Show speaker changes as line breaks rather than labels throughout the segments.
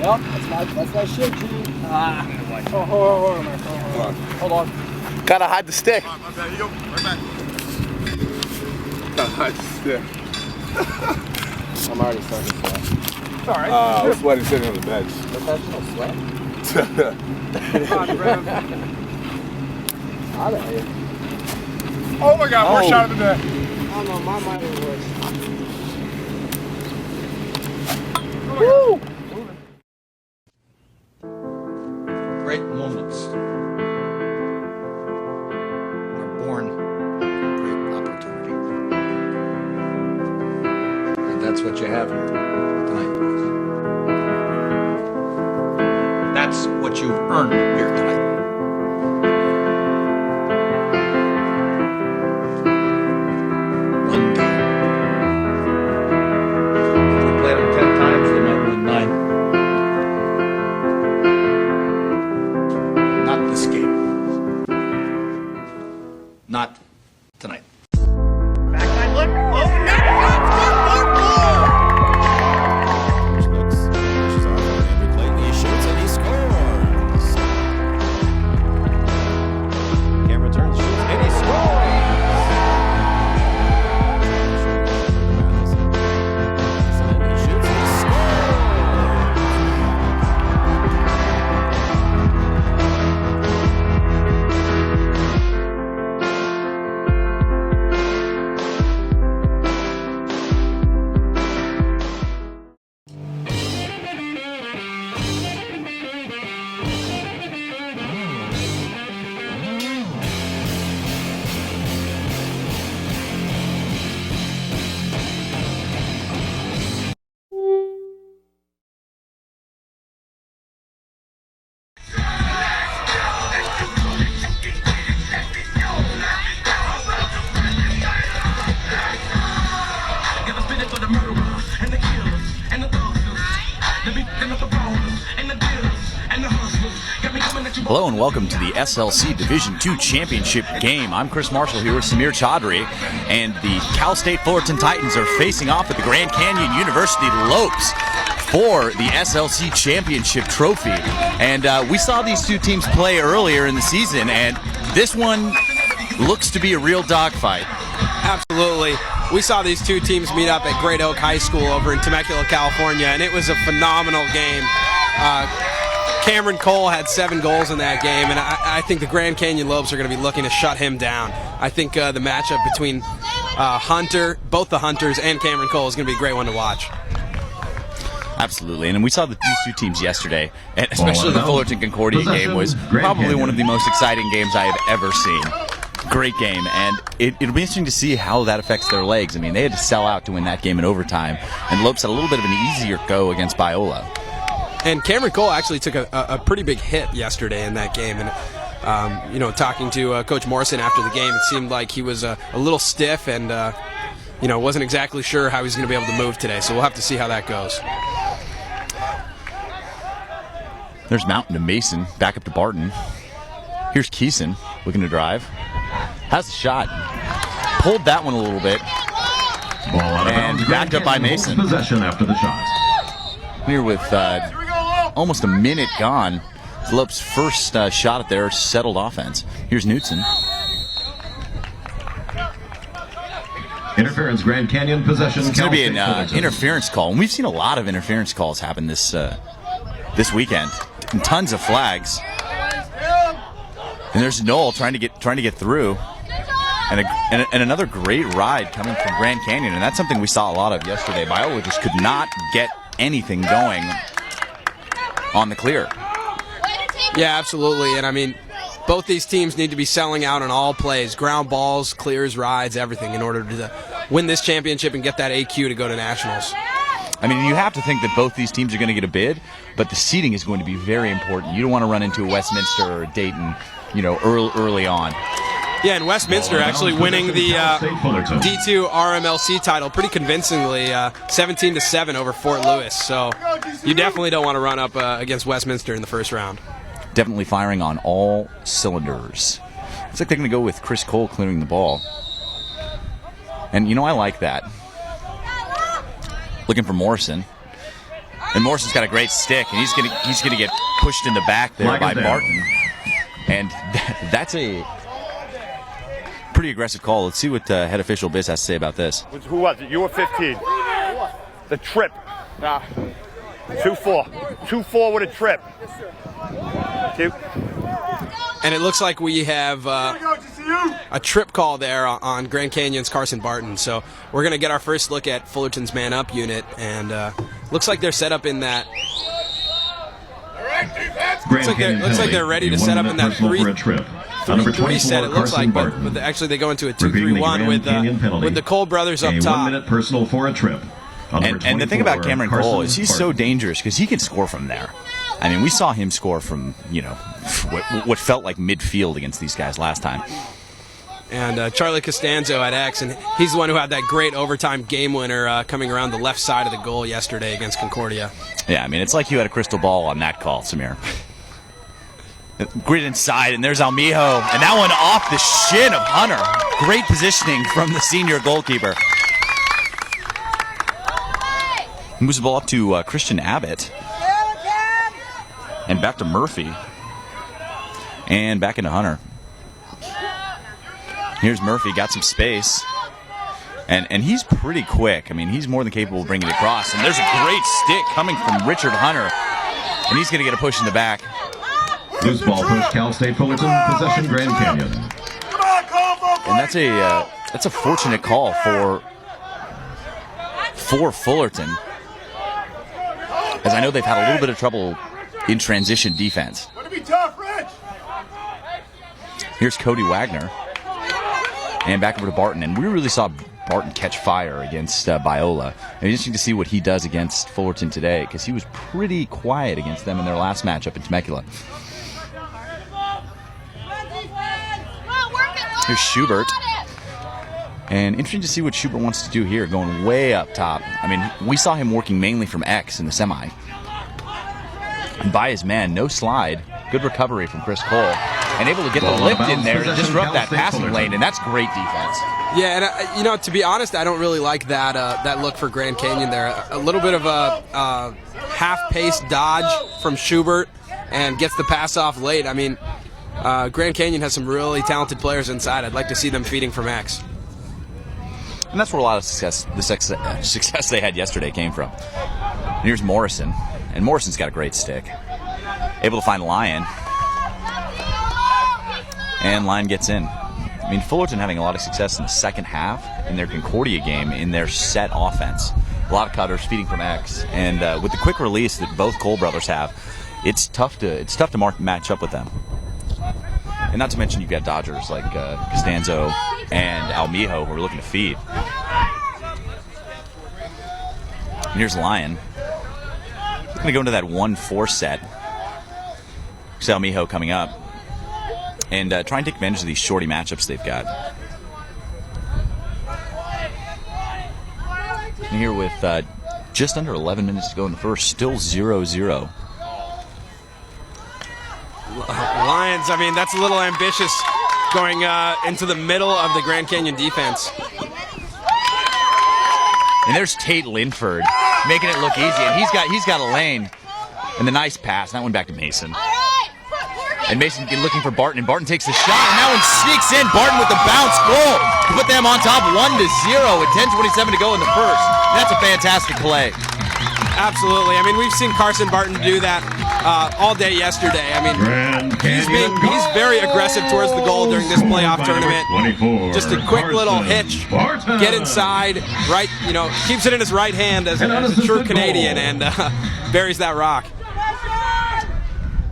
Yep, that's my shit, G. Oh, hold on.
Gotta hide the stick.
My bad, you go. Right back. Gotta hide the stick.
I'm already starting to sweat.
It's alright. I was sweating sitting on the bench.
Professional sweat?
Come on, Brad.
Out of here.
Oh my god, worst shot of the day.
I don't know, my mind is worse.
Woo!
Great moments are born from great opportunity. And that's what you have here tonight. That's what you've earned here tonight. One game. If we played them 10 times, they might win 9. Not this game. Not tonight.
Backside look. Oh, net shot.
Looks, pushes off on Andrew Clayton. He shoots and he scores. Camera turns, shoots, and he scores. He shoots and he scores.
Hello and welcome to the SLC Division II Championship game. I'm Chris Marshall here with Samir Chaudhry, and the Cal State Fullerton Titans are facing off at the Grand Canyon University Lopes for the SLC Championship trophy. And we saw these two teams play earlier in the season, and this one looks to be a real dogfight.
Absolutely. We saw these two teams meet up at Great Oak High School over in Temecula, California, and it was a phenomenal game. Cameron Cole had 7 goals in that game, and I think the Grand Canyon Lopes are going to be looking to shut him down. I think the matchup between both the Hunters and Cameron Cole is going to be a great one to watch.
Absolutely, and we saw these two teams yesterday, and especially the Fullerton Concordia game was probably one of the most exciting games I have ever seen. Great game, and it'll be interesting to see how that affects their legs. I mean, they had to sell out to win that game in overtime, and Lopes had a little bit of an easier go against Biola.
And Cameron Cole actually took a pretty big hit yesterday in that game. And, talking to Coach Morrison after the game, it seemed like he was a little stiff and, wasn't exactly sure how he's going to be able to move today. So we'll have to see how that goes.
There's Mountain to Mason, back up to Barton. Here's Keeson looking to drive. Has the shot. Pulled that one a little bit. And backed up by Mason.
Possession after the shot.
Here with almost a minute gone. It's Lopes' first shot at their settled offense. Here's Knutson.
Interference, Grand Canyon possession.
It's going to be an interference call, and we've seen a lot of interference calls happen this weekend. And tons of flags. And there's Noel trying to get through. And another great ride coming from Grand Canyon, and that's something we saw a lot of yesterday. Biola just could not get anything going on the clear.
Yeah, absolutely. And I mean, both these teams need to be selling out on all plays, ground balls, clears, rides, everything, in order to win this championship and get that AQ to go to nationals.
I mean, you have to think that both these teams are going to get a bid, but the seeding is going to be very important. You don't want to run into a Westminster or a Dayton, early on.
Yeah, and Westminster actually winning the D2 RMLC title pretty convincingly, 17-7 over Fort Lewis. So you definitely don't want to run up against Westminster in the first round.
Definitely firing on all cylinders. Looks like they're going to go with Chris Cole clearing the ball. And, I like that. Looking for Morrison. And Morrison's got a great stick, and he's gonna get pushed in the back there by Barton. And that's a pretty aggressive call. Let's see what head official Biz has to say about this.
Who was it? You were 15. The trip. 2-4. 2-4 with a trip.
And it looks like we have a trip call there on Grand Canyon's Carson Barton. So we're going to get our first look at Fullerton's man-up unit. And looks like they're set up in that. Looks like they're ready to set up in that 3-3 set. It looks like, but actually they go into a 2-3-1 with the Cole brothers up top.
1 minute personal for a trip.
And the thing about Cameron Cole is he's so dangerous because he can score from there. I mean, we saw him score from, what felt like midfield against these guys last time.
And Charlie Costanzo at X, and he's the one who had that great overtime game winner coming around the left side of the goal yesterday against Concordia.
Yeah, I mean, it's like you had a crystal ball on that call, Samir. Grid inside, and there's Almijo, and that one off the shin of Hunter. Great positioning from the senior goalkeeper. Moves the ball up to Christian Abbott. And back to Murphy. And back into Hunter. Here's Murphy, got some space. And he's pretty quick. I mean, he's more than capable of bringing it across. And there's a great stick coming from Richard Hunter. And he's going to get a push in the back.
Loose ball push, Cal State Fullerton, possession Grand Canyon.
And that's a fortunate call for Fullerton. As I know they've had a little bit of trouble in transition defense. Here's Cody Wagner. And back over to Barton. And we really saw Barton catch fire against Biola. And it's interesting to see what he does against Fullerton today, because he was pretty quiet against them in their last matchup in Temecula. Here's Schubert. And interesting to see what Schubert wants to do here, going way up top. I mean, we saw him working mainly from X in the semi. And by his man, no slide. Good recovery from Chris Cole. And able to get the lift in there to disrupt that passing lane, and that's great defense.
Yeah, and to be honest, I don't really like that look for Grand Canyon there. A little bit of a half-paced dodge from Schubert, and gets the pass off late. I mean, Grand Canyon has some really talented players inside. I'd like to see them feeding from X.
And that's where a lot of success they had yesterday came from. And here's Morrison. And Morrison's got a great stick. Able to find Lyon. And Lyon gets in. I mean, Fullerton having a lot of success in the second half in their Concordia game in their set offense. A lot of cutters, feeding from X. And with the quick release that both Cole brothers have, it's tough to match up with them. And not to mention you've got Dodgers like Costanzo and Almijo who are looking to feed. And here's Lyon. Going to go into that 1-4 set. Here's Almijo coming up. And try and take advantage of these shorty matchups they've got. And here with just under 11 minutes to go in the first, still 0-0.
Lions, I mean, that's a little ambitious going into the middle of the Grand Canyon defense.
And there's Tate Linford making it look easy, and he's got a lane. And the nice pass, that one back to Mason. And Mason looking for Barton, and Barton takes the shot, and that one sneaks in. Barton with the bounce goal to put them on top 1-0 with 10:27 to go in the first. That's a fantastic play.
Absolutely. I mean, we've seen Carson Barton do that all day yesterday. I mean, he's very aggressive towards the goal during this playoff tournament. Just a quick little hitch, get inside, right? Keeps it in his right hand as a true Canadian, and buries that rock.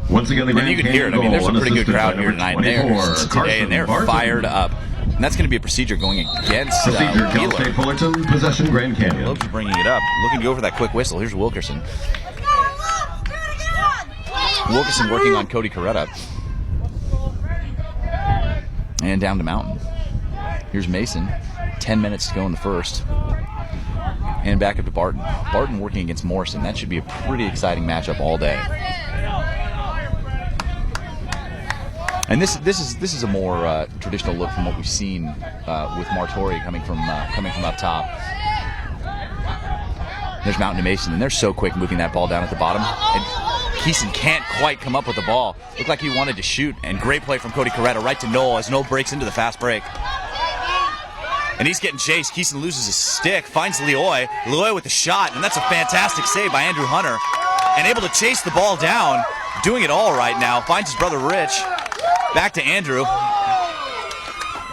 Once again,
and you can hear it. I mean, there's a pretty good crowd here tonight today, and they're fired up. And that's going to be a procedure going against
Wheeler. Fullerton, possession Grand Canyon.
Lopes bringing it up, looking to go for that quick whistle. Here's Wilkerson. Wilkerson working on Cody Coretta. And down to Mountain. Here's Mason. 10 minutes to go in the first. And back up to Barton. Barton working against Morrison. That should be a pretty exciting matchup all day. And this is a more traditional look from what we've seen with Martori coming from up top. There's Mountain Mason, and they're so quick moving that ball down at the bottom. And Keeson can't quite come up with the ball. Looked like he wanted to shoot, and great play from Cody Coretta right to Noel as Noel breaks into the fast break. And he's getting chased. Keeson loses his stick, finds Leoy. Leoy with the shot, and that's a fantastic save by Andrew Hunter. And able to chase the ball down, doing it all right now. Finds his brother Rich. Back to Andrew.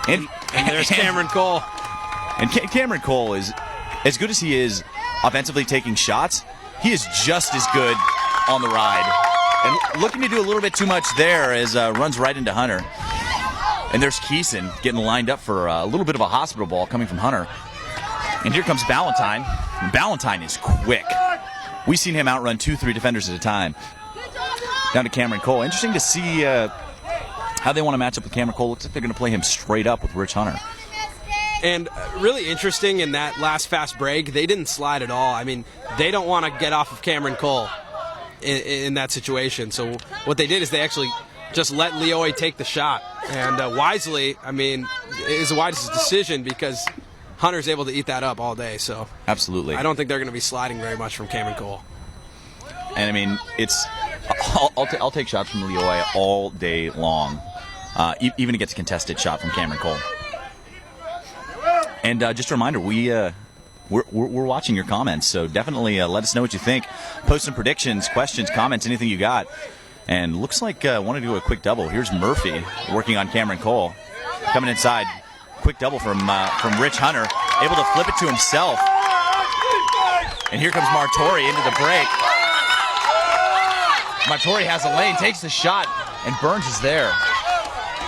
And
there's Cameron Cole.
And Cameron Cole is, as good as he is offensively taking shots, he is just as good on the ride. And looking to do a little bit too much there as runs right into Hunter. And there's Keeson getting lined up for a little bit of a hospital ball coming from Hunter. And here comes Ballantyne. Ballantyne is quick. We've seen him outrun 2-3 defenders at a time. Down to Cameron Cole. Interesting to see how they want to match up with Cameron Cole. Looks like they're going to play him straight up with Rich Hunter.
And really interesting in that last fast break, they didn't slide at all. I mean, they don't want to get off of Cameron Cole in that situation. So what they did is they actually just let Leoy take the shot. And wisely, I mean, it was the wisest decision because Hunter's able to eat that up all day. So
absolutely,
I don't think they're going to be sliding very much from Cameron Cole.
And I mean, I'll take shots from Leoy all day long, even to get a contested shot from Cameron Cole. And just a reminder, we're watching your comments, so definitely let us know what you think. Post some predictions, questions, comments, anything you got. And looks like I want to do a quick double. Here's Murphy working on Cameron Cole. Coming inside. Quick double from Rich Hunter. Able to flip it to himself. And here comes Martori into the break. Martori has a lane, takes the shot, and Burns is there.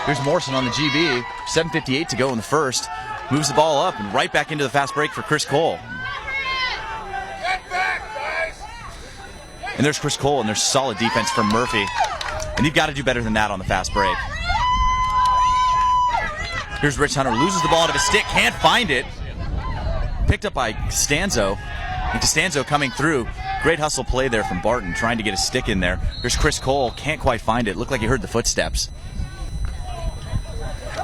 Here's Morrison on the GB. 7:58 to go in the first. Moves the ball up and right back into the fast break for Chris Cole. And there's Chris Cole, and there's solid defense from Murphy. And you've got to do better than that on the fast break. Here's Rich Hunter, loses the ball out of his stick, can't find it. Picked up by Costanzo. And Costanzo coming through. Great hustle play there from Barton, trying to get a stick in there. Here's Chris Cole, can't quite find it. Looked like he heard the footsteps.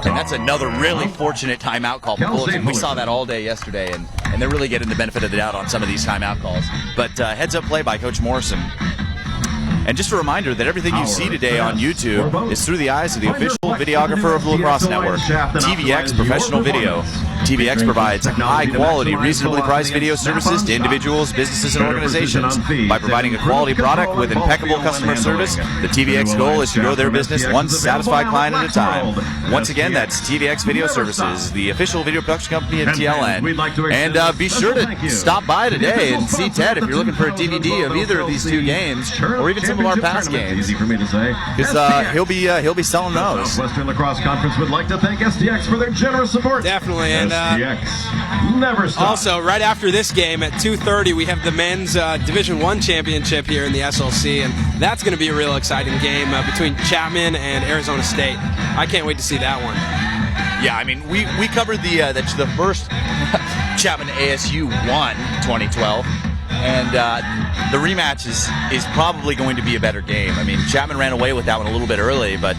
And that's another really fortunate timeout call for Fullerton. We saw that all day yesterday, and they're really getting the benefit of the doubt on some of these timeout calls. But heads-up play by Coach Morrison. And just a reminder that everything you see today on YouTube is through the eyes of the official videographer of the Lacrosse Network, TVX Professional Video. TVX provides high-quality, reasonably priced video services to individuals, businesses, and organizations. By providing a quality product with impeccable customer service, the TVX goal is to grow their business one satisfied client at a time. Once again, that's TVX Video Services, the official video production company of TLN. And be sure to stop by today and see Ted if you're looking for a DVD of either of these two games, or even some of our past games.
Easy for me to say.
Because he'll be selling those.
Western Lacrosse Conference would like to thank SDX for their generous support.
Definitely, and
SDX never stops.
Also, right after this game at 2:30, we have the men's Division I championship here in the SLC, and that's going to be a real exciting game between Chapman and Arizona State. I can't wait to see that one.
Yeah, I mean, we covered the first Chapman ASU 1 2012. And the rematch is probably going to be a better game. I mean, Chapman ran away with that one a little bit early, but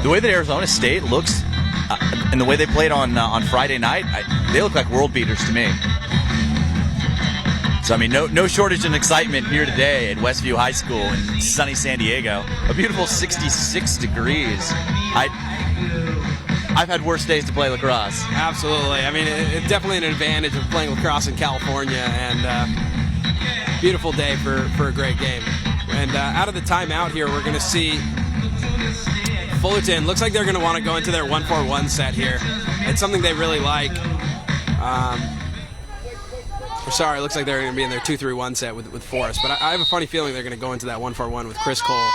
the way that Arizona State looks and the way they played on Friday night, they look like world beaters to me. So, I mean, no shortage in excitement here today at Westview High School in sunny San Diego. A beautiful 66 degrees. I've had worse days to play lacrosse.
Absolutely. I mean, it's definitely an advantage of playing lacrosse in California, and beautiful day for a great game. And out of the timeout here, we're going to see Fullerton. Looks like they're going to want to go into their 1-4-1 set here. It's something they really like. It looks like they're going to be in their 2-3-1 set with Forrest. But I have a funny feeling they're going to go into that 1-4-1 with Chris Cole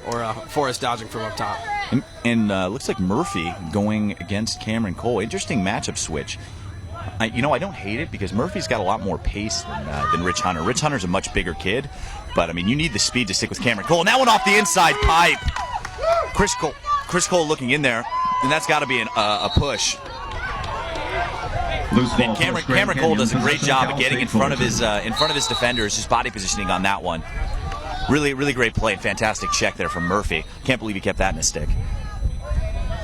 or Forrest dodging from up top.
And looks like Murphy going against Cameron Cole. Interesting matchup switch. I don't hate it because Murphy's got a lot more pace than Rich Hunter. Rich Hunter's a much bigger kid, but I mean, you need the speed to stick with Cameron Cole. And that one off the inside pipe. Chris Cole looking in there, and that's got to be a push. And Cameron Cole does a great job of getting in front of his defenders, his body positioning on that one. Really, really great play and fantastic check there from Murphy. Can't believe he kept that in his stick.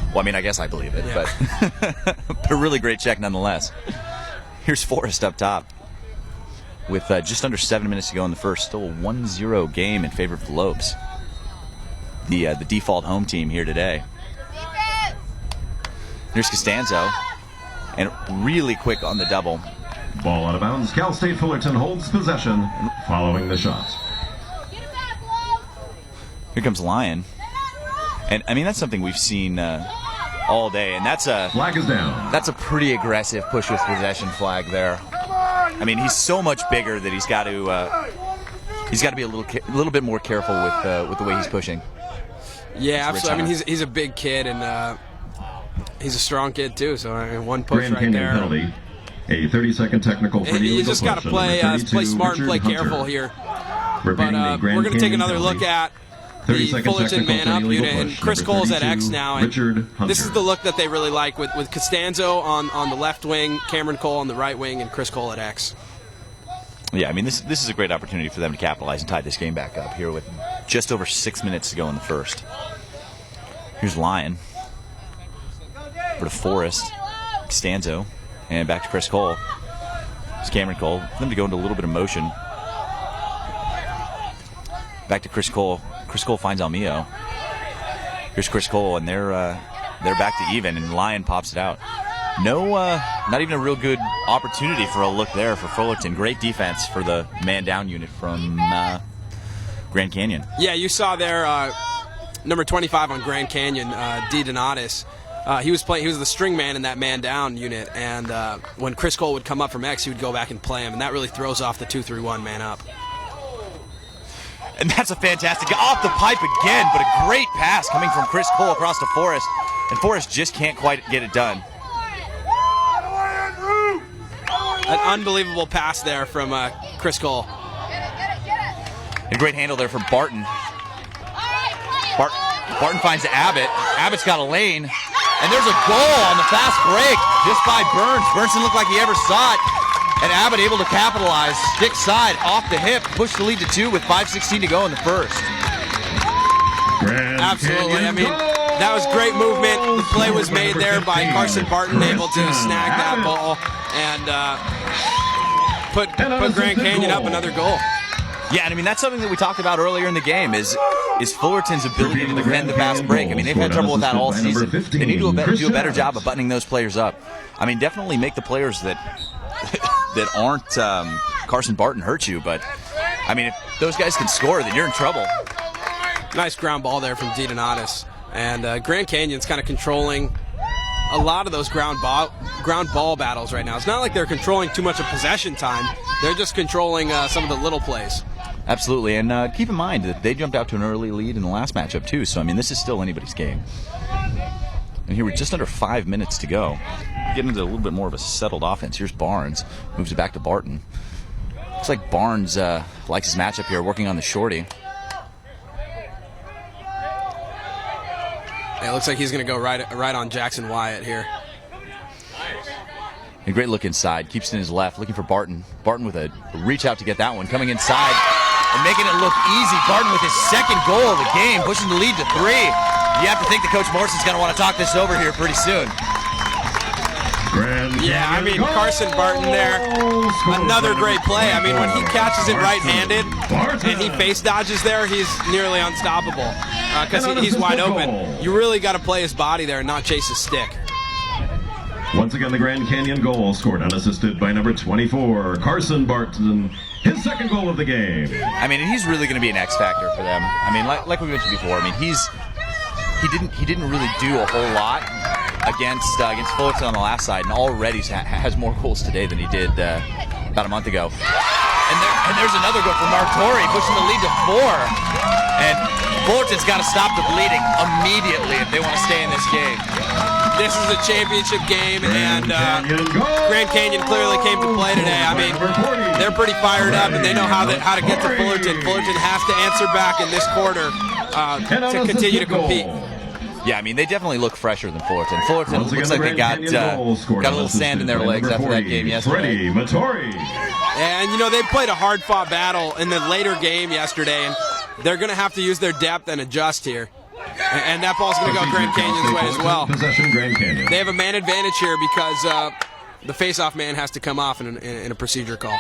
Well, I mean, I guess I believe it, but a really great check nonetheless. Here's Forrest up top. with just under 7 minutes to go in the first. Still a 1-0 game in favor of the Lopes, the default home team here today. Here's Costanzo, and really quick on the double.
Ball out of bounds. Cal State Fullerton holds possession following the shot.
Here comes Lyon. And, I mean, that's something we've seen all day, and that's a
flag is down.
That's a pretty aggressive push with possession flag there. I mean, he's so much bigger that he's got to be a little bit more careful with the way he's pushing.
Yeah, absolutely. I mean, he's a big kid, and he's a strong kid too. So I mean, one push
Grand
right
Canyon
there.
Penalty. A 30-second technical for
You just got to play smart and play careful here. But we're going to take another look at the Fullerton man-up unit, and Chris Cole's at X now, and this is the look that they really like with Costanzo on the left wing, Cameron Cole on the right wing, and Chris Cole at X.
Yeah, I mean, this is a great opportunity for them to capitalize and tie this game back up here with just over 6 minutes to go in the first. Here's Lyon for Forrest, Costanzo, and back to Chris Cole. It's Cameron Cole. For them to go into a little bit of motion. Back to Chris Cole. Chris Cole finds Almio. Here's Chris Cole, and they're back to even, and Lyon pops it out. No, not even a real good opportunity for a look there for Fullerton. Great defense for the man-down unit from Grand Canyon.
Yeah, you saw there number 25 on Grand Canyon, D. Donatis. He was the string man in that man-down unit, and when Chris Cole would come up from X, he would go back and play him, and that really throws off the 2-3-1 man-up.
And that's a fantastic off the pipe again, but a great pass coming from Chris Cole across to Forrest, and Forrest just can't quite get it done.
An unbelievable pass there from Chris Cole.
A great handle there from Barton. Barton finds Abbott. Abbott's got a lane, and there's a goal on the fast break just by Burns. Burns didn't look like he ever saw it. And Abbott able to capitalize, stick side, off the hip, push the lead to 2 with 5:16 to go in the first.
Absolutely. I mean, that was great movement. The play was made there by Carson Barton, able to snag that ball and put Grand Canyon up another goal.
Yeah, and I mean, that's something that we talked about earlier in the game is Fullerton's ability to defend the fast break. I mean, they've had trouble with that all season. They need to do a better job of buttoning those players up. I mean, definitely make the players that aren't Carson Barton hurt you, but I mean, if those guys can score, then you're in trouble.
Nice ground ball there from D. Donatis. And Grand Canyon's kind of controlling a lot of those ground ball battles right now. It's not like they're controlling too much of possession time. They're just controlling some of the little plays.
Absolutely, and keep in mind that they jumped out to an early lead in the last matchup too, so I mean, this is still anybody's game. And here we're just under 5 minutes to go. Getting into a little bit more of a settled offense. Here's Barnes, moves it back to Barton. Looks like Barnes likes his matchup here, working on the shorty.
It looks like he's going to go right on Jackson Wyatt here.
A great look inside, keeps it in his left, looking for Barton. Barton with a reach out to get that one, coming inside and making it look easy. Barton with his second goal of the game, pushing the lead to 3. You have to think that Coach Morrison's going to want to talk this over here pretty soon.
Yeah, I mean, Carson Barton there, another great play. I mean, when he catches it right-handed and he face dodges there, he's nearly unstoppable because he's wide open. You really got to play his body there and not chase his stick.
Once again, the Grand Canyon goal scored unassisted by number 24, Carson Barton, his second goal of the game.
I mean, and he's really going to be an X factor for them. I mean, like we mentioned before, I mean, he didn't really do a whole lot against Fullerton on the last side, and already has more goals today than he did about a month ago. And there's another goal from Martori, pushing the lead to 4. And Fullerton's got to stop the bleeding immediately if they want to stay in this game.
This is a championship game, and Grand Canyon clearly came to play today. I mean, they're pretty fired up, and they know how to get to Fullerton. Fullerton has to answer back in this quarter to continue to compete.
Yeah, I mean, they definitely look fresher than Fullerton. Fullerton looks like they got a little sand in their legs after that game yesterday.
And, you know, they played a hard-fought battle in the later game yesterday, and they're going to have to use their depth and adjust here. And that ball's going to go Grand Canyon's way as well. They have a man advantage here because the face-off man has to come off in a procedure call.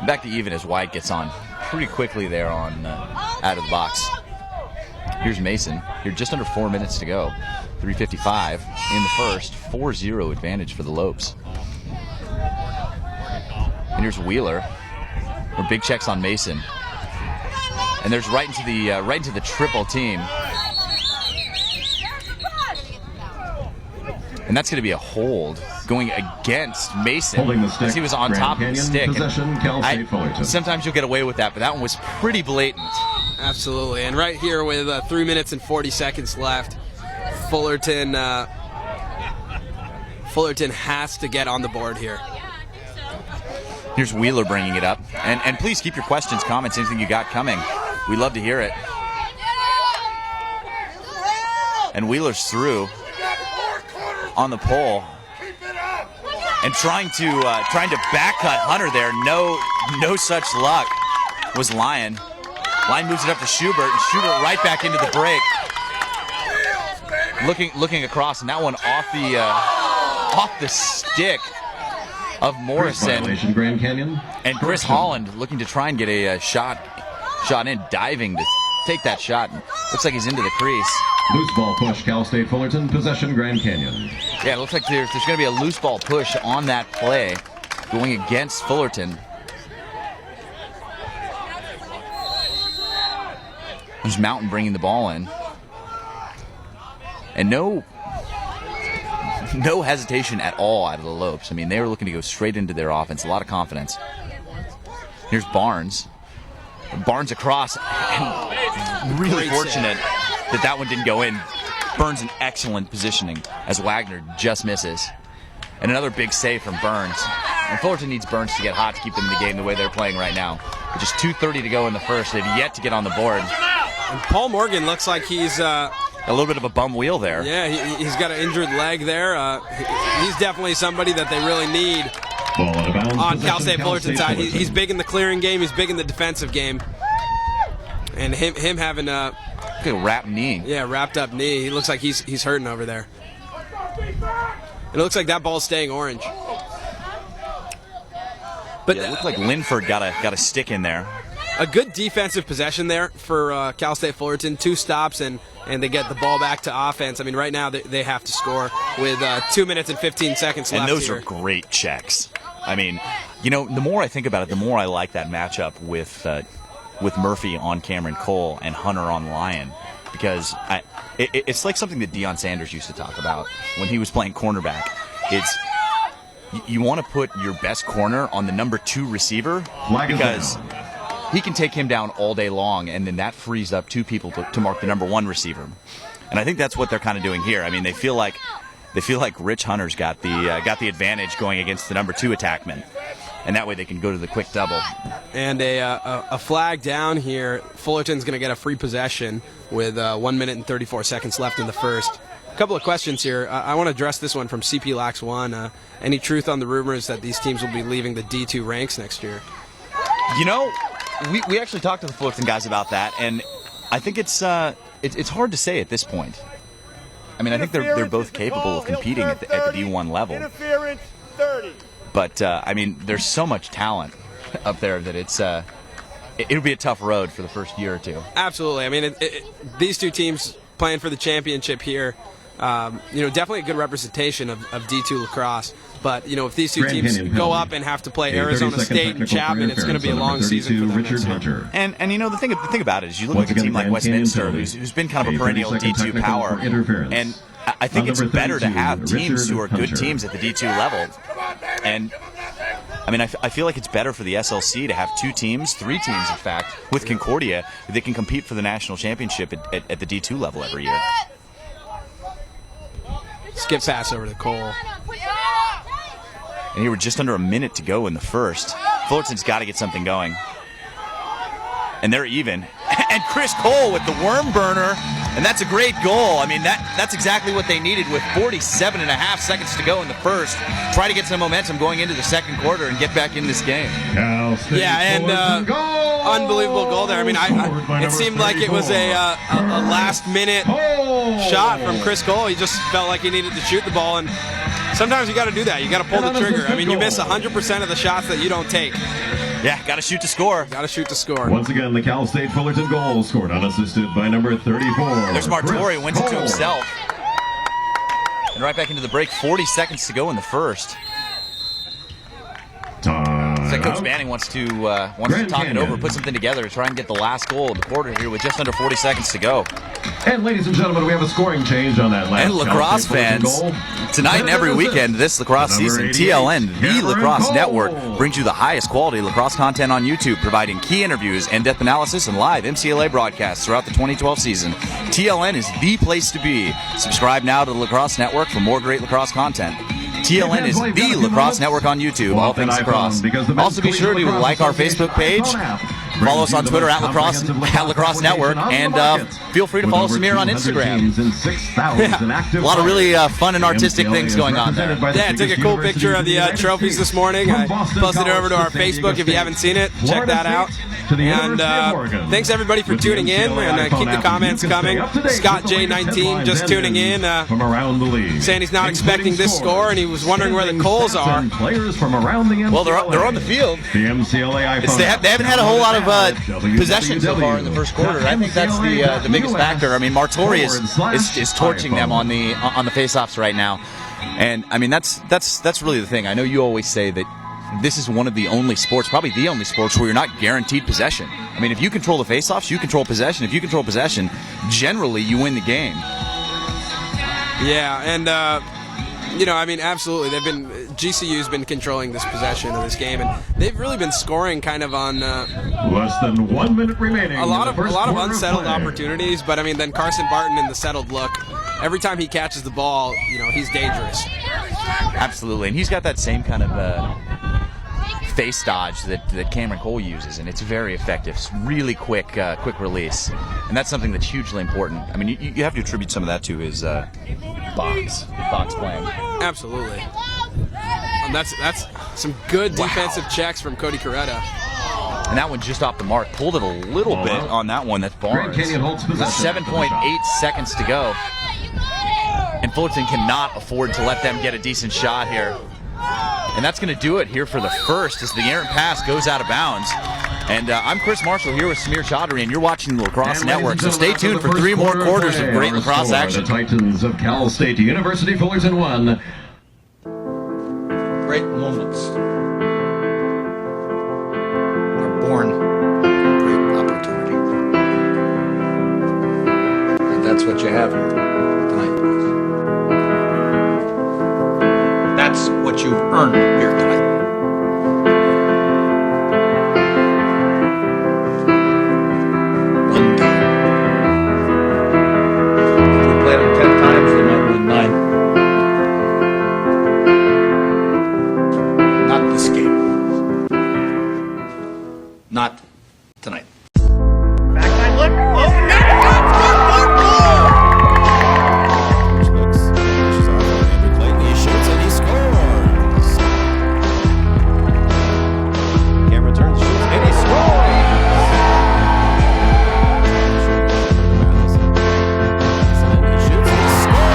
Back to even as White gets on pretty quickly there on out of the box. Here's Mason. Here just under 4 minutes to go. 3:55 in the first. 4-0 advantage for the Lopes. And here's Wheeler. Or big checks on Mason. And there's right into the triple team. And that's going to be a hold going against Mason.
Holding the stick,
as he was on
Grand
top
Canyon,
of the stick.
Possession, Cal State Fullerton.
Sometimes you'll get away with that, but that one was pretty blatant.
Absolutely. And right here with 3 minutes and 40 seconds left, Fullerton has to get on the board here.
Here's Wheeler bringing it up. And please keep your questions, comments, anything you got coming. We'd love to hear it. And Wheeler's through on the pole. And trying to back cut Hunter there. No such luck was Lyon. Lyon moves it up to Schubert, and Schubert right back into the break. Looking across, and that one off the stick of Morrison.
Violation, Grand Canyon.
And Chris Holland looking to try and get a shot in, diving to take that shot. Looks like he's into the crease.
Loose ball push, Cal State Fullerton. Possession, Grand Canyon.
Yeah, it looks like there's going to be a loose ball push on that play going against Fullerton. There's Mountain bringing the ball in. And no hesitation at all out of the Lopes. I mean, they were looking to go straight into their offense. A lot of confidence. Here's Barnes. Barnes across. And really fortunate that one didn't go in. Burns in excellent positioning as Wagner just misses. And another big save from Burns. And Fullerton needs Burns to get hot to keep them in the game the way they're playing right now. With just 2:30 to go in the first. They've yet to get on the board.
And Paul Morgan looks like he's
a little bit of a bum wheel there.
Yeah, he's got an injured leg there. He's definitely somebody that they really need
Ball out of bounds.
on Cal
Possession,
State Fullerton's side.
Fullerton.
He's big in the clearing game. He's big in the defensive game. And him having a
wrapped knee.
Yeah, wrapped up knee. He looks like he's hurting over there. And it looks like that ball's staying orange. But
yeah, it looked like Linford got a stick in there.
A good defensive possession there for Cal State Fullerton. 2 stops and they get the ball back to offense. I mean, right now they have to score with 2 minutes and 15 seconds left.
And those
here.
are great checks. I mean, the more I think about it, the more I like that matchup with Murphy on Cameron Cole and Hunter on Lyon, because it's like something that Deion Sanders used to talk about when he was playing cornerback. It's you want to put your best corner on the number 2 receiver because he can take him down all day long, and then that frees up 2 people to mark the number 1 receiver. And I think that's what they're kind of doing here. I mean, they feel like Rich Hunter's got the advantage going against the number 2 attackman, and that way they can go to the quick double.
And a flag down here. Fullerton's going to get a free possession with 1 minute and 34 seconds left in the first. A couple of questions here. I want to address this one from CP Lax 1. Any truth on the rumors that these teams will be leaving the D2 ranks next year?
We actually talked to the Fullerton guys about that, and I think it's hard to say at this point. I mean, I think they're both capable of competing at the D1 level.
Interference 30.
But I mean, there's so much talent up there that it'll be a tough road for the first year or 2.
Absolutely. I mean, these 2 teams playing for the championship here. Definitely a good representation of D2 lacrosse. But, if these 2 teams go up and have to play Arizona State and Chapman, it's going to be a long season for them.
Richard Hunter.
And the thing about it is you look at a team like Westminster, who's been kind of a perennial D2 power, and I think it's better to have teams who are good teams at the D2 level. And, I mean, I feel like it's better for the SLC to have 2 teams, 3 teams, in fact, with Concordia that can compete for the national championship at the D2 level every year.
Skip pass over to Cole.
And here we're just under a minute to go in the first. Fullerton's got to get something going. And they're even. And Chris Cole with the worm burner. And that's a great goal. I mean, that's exactly what they needed with 47.5 seconds to go in the first. Try to get some momentum going into the second quarter and get back in this game.
Yeah, and unbelievable goal there. I mean, it seemed like it was a last-minute shot from Chris Cole. He just felt like he needed to shoot the ball, and sometimes you got to do that. You got to pull the trigger. I mean, you miss 100% of the shots that you don't take.
Yeah, got to shoot to score.
Got to shoot to score.
Once again, the Cal State Fullerton goal scored unassisted by number 34.
There's Martori, wins it to himself. And right back into the break, 40 seconds to go in the first. So Coach Manning wants to talk it over, put something together to try and get the last goal of the quarter here with just under 40 seconds to go.
And ladies and gentlemen, we have a scoring change on that last.
And lacrosse fans, tonight and every weekend this lacrosse season, TLN, the Lacrosse Network, brings you the highest quality lacrosse content on YouTube, providing key interviews, in-depth analysis, and live MCLA broadcasts throughout the 2012 season. TLN is the place to be. Subscribe now to the Lacrosse Network for more great lacrosse content. TLN is the Lacrosse Network on YouTube, all things lacrosse. Also be sure to like our Facebook page, follow us on Twitter at Lacrosse Network, and feel free to follow Samir on Instagram. A lot of really fun and artistic things going on there.
Yeah, I took a cool picture of the trophies this morning. I posted it over to our Facebook. If you haven't seen it, check that out. And thanks everybody for tuning in, and keep the comments coming. Scott J19 just tuning in, saying he's not expecting this score, and he was wondering where the Coles are.
Well, they're on the field.
They
haven't had a whole lot of possession so far in the first quarter. I think that's the biggest factor. I mean, Martori is torching them on the face-offs right now, and I mean that's really the thing. I know you always say that this is one of the only sports, probably the only sports, where you're not guaranteed possession. I mean, if you control the face-offs, you control possession. If you control possession, generally you win the game.
Yeah, and I mean, absolutely. GCU's been controlling this possession of this game, and they've really been scoring kind of on
less than 1 minute remaining.
A lot of unsettled opportunities, but I mean, then Carson Barton in the settled look. Every time he catches the ball, he's dangerous.
Absolutely, and he's got that same kind of face dodge that Cameron Cole uses, and it's very effective. It's really quick release, and that's something that's hugely important. I mean, you have to attribute some of that to his box playing.
Absolutely, and that's some good defensive checks from Cody Coretta.
And that one just off the mark. Pulled it a little bit on that one. That's Barnes. 7.8 seconds to go, and Fullerton cannot afford to let them get a decent shot here. And that's going to do it here for the first as the errant pass goes out of bounds. And I'm Chris Marshall here with Samir Chaudhary, and you're watching the Lacrosse Network. So stay tuned for 3 more quarters of great lacrosse action.
The Titans of Cal State University Fullerton 1.
Great moments are born from great opportunity. And that's what you have here tonight. That's what you've earned here tonight. One game. If we played them 10 times, they might win 9. Not this game. Not tonight.
Backside look. Oh, net.
Looks, pushes off on Andrew Clayton. He shoots and he scores. Cameron turns, shoots, and he scores. He shoots and he scores.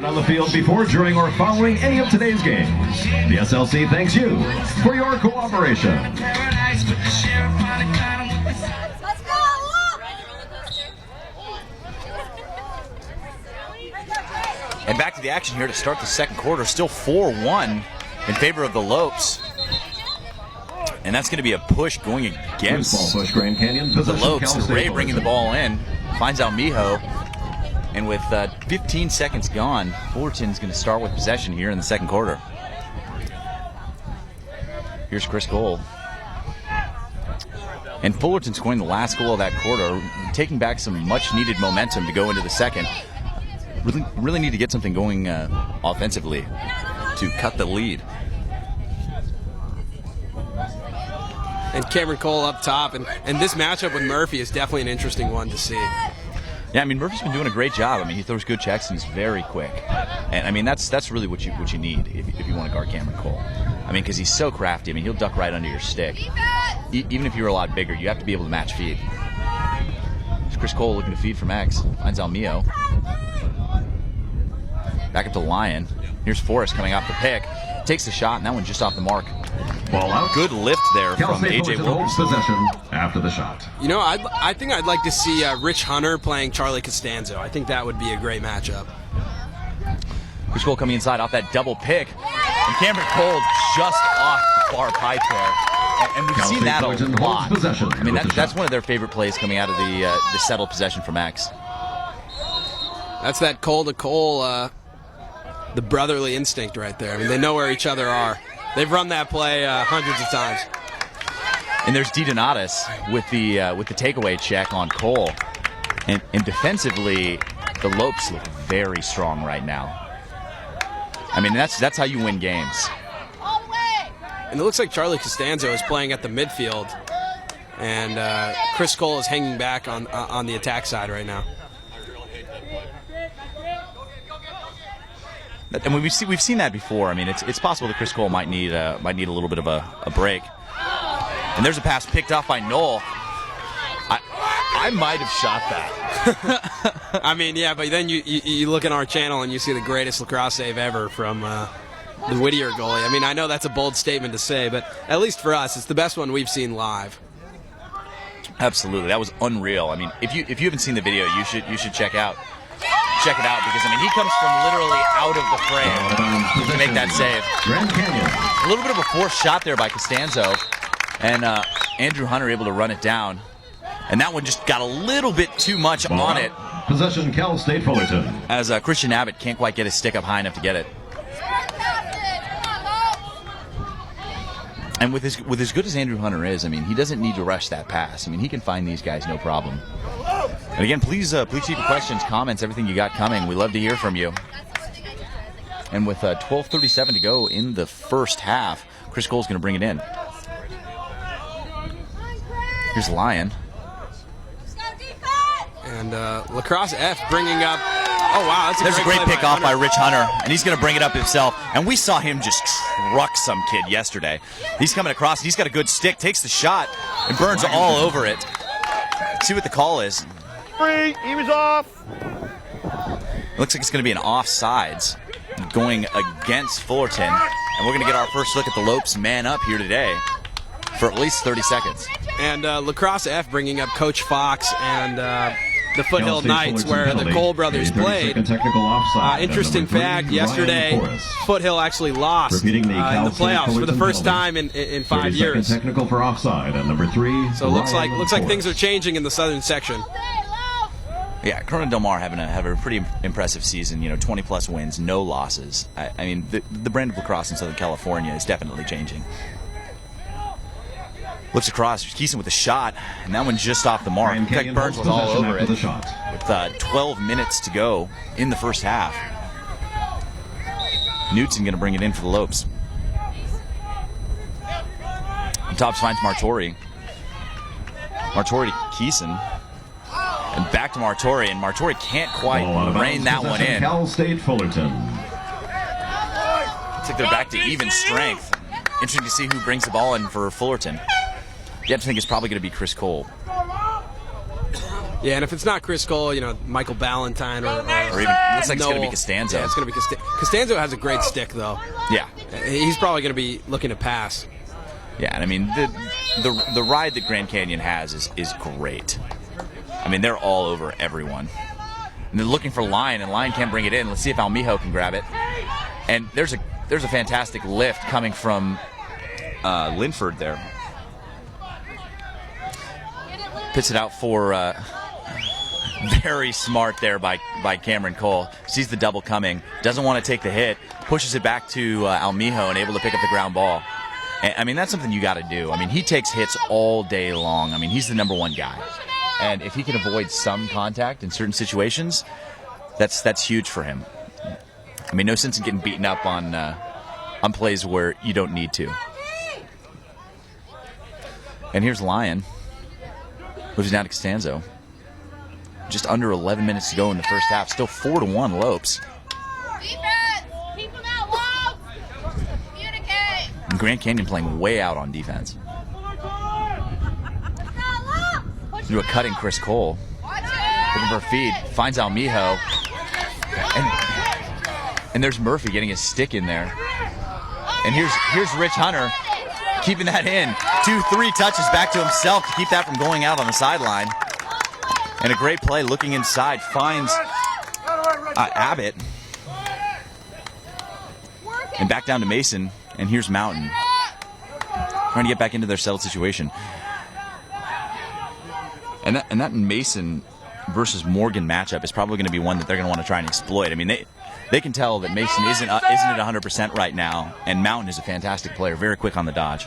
On the field before, during, or following any of today's games. The SLC thanks you for your cooperation.
Let's go!
And back to the action here to start the second quarter. Still 4-1 in favor of the Lopes. And that's going to be a push going against
Ball push, Grand Canyon.
the Lopes. And Ray bringing the ball in. Finds out Miho. And with 15 seconds gone, Fullerton's going to start with possession here in the second quarter. Here's Chris Cole. And Fullerton scoring the last goal of that quarter, taking back some much-needed momentum to go into the second. Really need to get something going offensively to cut the lead.
and Cameron Cole up top. And this matchup with Murphy is definitely an interesting one to see.
Yeah, I mean, Murphy's been doing a great job. I mean, he throws good checks and he's very quick. And I mean, that's really what you need if you want to guard Cameron Cole. I mean, because he's so crafty. I mean, he'll duck right under your stick. Even if you're a lot bigger, you have to be able to match feed. There's Chris Cole looking to feed from X. Finds Almio. Back up to Lyon. Here's Forrest coming off the pick. Takes the shot, and that one just off the mark.
Ball out.
Good lift there from AJ Wilkerson.
Possession after the shot.
You know, I think I'd like to see Rich Hunter playing Charlie Costanzo. I think that would be a great matchup.
Chris Cole coming inside off that double pick. And Cameron Cole just off the far pipe there. And we've seen that a lot. I mean, that's one of their favorite plays coming out of the settled possession from X.
That's that Cole to Cole, the brotherly instinct right there. I mean, they know where each other are. They've run that play hundreds of times.
And there's DiDonatis with the takeaway check on Cole. And defensively, the Lopes look very strong right now. I mean, that's how you win games.
And it looks like Charlie Costanzo is playing at the midfield, and Chris Cole is hanging back on the attack side right now.
And we've seen that before. I mean, it's possible that Chris Cole might need a little bit of a break. And there's a pass picked off by Knoll. I might have shot that.
I mean, yeah, but then you look at our channel and you see the greatest lacrosse save ever from the Whittier goalie. I mean, I know that's a bold statement to say, but at least for us, it's the best one we've seen live.
Absolutely, that was unreal. I mean, if you haven't seen the video, you should check it out because I mean he comes from literally out of the frame to make that save.
Grand Canyon.
A little bit of a forced shot there by Costanzo, and Andrew Hunter able to run it down, and that one just got a little bit too much on it.
Possession, Cal State Fullerton.
As Christian Abbott can't quite get his stick up high enough to get it. And with as good as Andrew Hunter is, I mean, he doesn't need to rush that pass. I mean, he can find these guys no problem. And again, please keep your questions, comments, everything you got coming. We love to hear from you. And with 12:37 to go in the first half, Chris Cole's going to bring it in. Here's Lyon.
And Lacrosse F bringing up. Oh, wow.
There's a great pick off by Rich Hunter, and he's going to bring it up himself. And we saw him just truck some kid yesterday. He's coming across. He's got a good stick, takes the shot, and Burns all over it. See what the call is.
Free. He was off.
It looks like it's going to be an offsides going against Fullerton. And we're going to get our first look at the Lopes man up here today for at least 30 seconds.
And Lacrosse F bringing up Coach Fox and the Foothill Knights, where the Cole brothers played. Interesting fact, yesterday Foothill actually lost in the playoffs for the first time in 5 years.
Technical for offside at number 3.
So it looks like things are changing in the southern section.
Yeah, Corona Del Mar have a pretty impressive season. 20-plus wins, no losses. I mean, the brand of lacrosse in Southern California is definitely changing. Looks across, Keeson with a shot, and that one just off the mark. Craig Burns was all over it with 12 minutes to go in the first half. Knutson going to bring it in for the Lopes. Tops finds Martori. Martori to Keeson. And back to Martori, and Martori can't quite rein that one in.
Cal State Fullerton.
Looks like they're back to even strength. Interesting to see who brings the ball in for Fullerton. You have to think it's probably going to be Chris Cole.
Yeah, and if it's not Chris Cole, Michael Ballantyne or
even looks like it's going to be Costanzo.
Yeah, it's going to be Costanzo has a great stick though.
Yeah,
he's probably going to be looking to pass.
Yeah, and I mean the ride that Grand Canyon has is great. I mean, they're all over everyone. And they're looking for Lyon, and Lyon can't bring it in. Let's see if Almijo can grab it. And there's a fantastic lift coming from Linford there. Pits it out for very smart there by Cameron Cole. Sees the double coming, doesn't want to take the hit, pushes it back to Almijo and able to pick up the ground ball. And, I mean, that's something you got to do. I mean, he takes hits all day long. I mean, he's the #1 guy. And if he can avoid some contact in certain situations, that's huge for him. I mean, no sense in getting beaten up on plays where you don't need to. And here's Lyon. Moves down to Costanzo. Just under 11 minutes to go in the first half. Still 4-1 Lopes.
Defense! Keep them out, Lopes! Communicate!
And Grand Canyon playing way out on defense. Do a cutting Chris Cole. Looking for a feed. Finds Almijo. And there's Murphy getting his stick in there. And here's Rich Hunter keeping that in. 2-3 touches back to himself to keep that from going out on the sideline. And a great play looking inside. Finds Abbott. And back down to Mason. And here's Mountain. Trying to get back into their settled situation. And that Mason versus Morgan matchup is probably going to be one that they're going to want to try and exploit. I mean, they can tell that Mason isn't at 100% right now, and Mountain is a fantastic player, very quick on the dodge.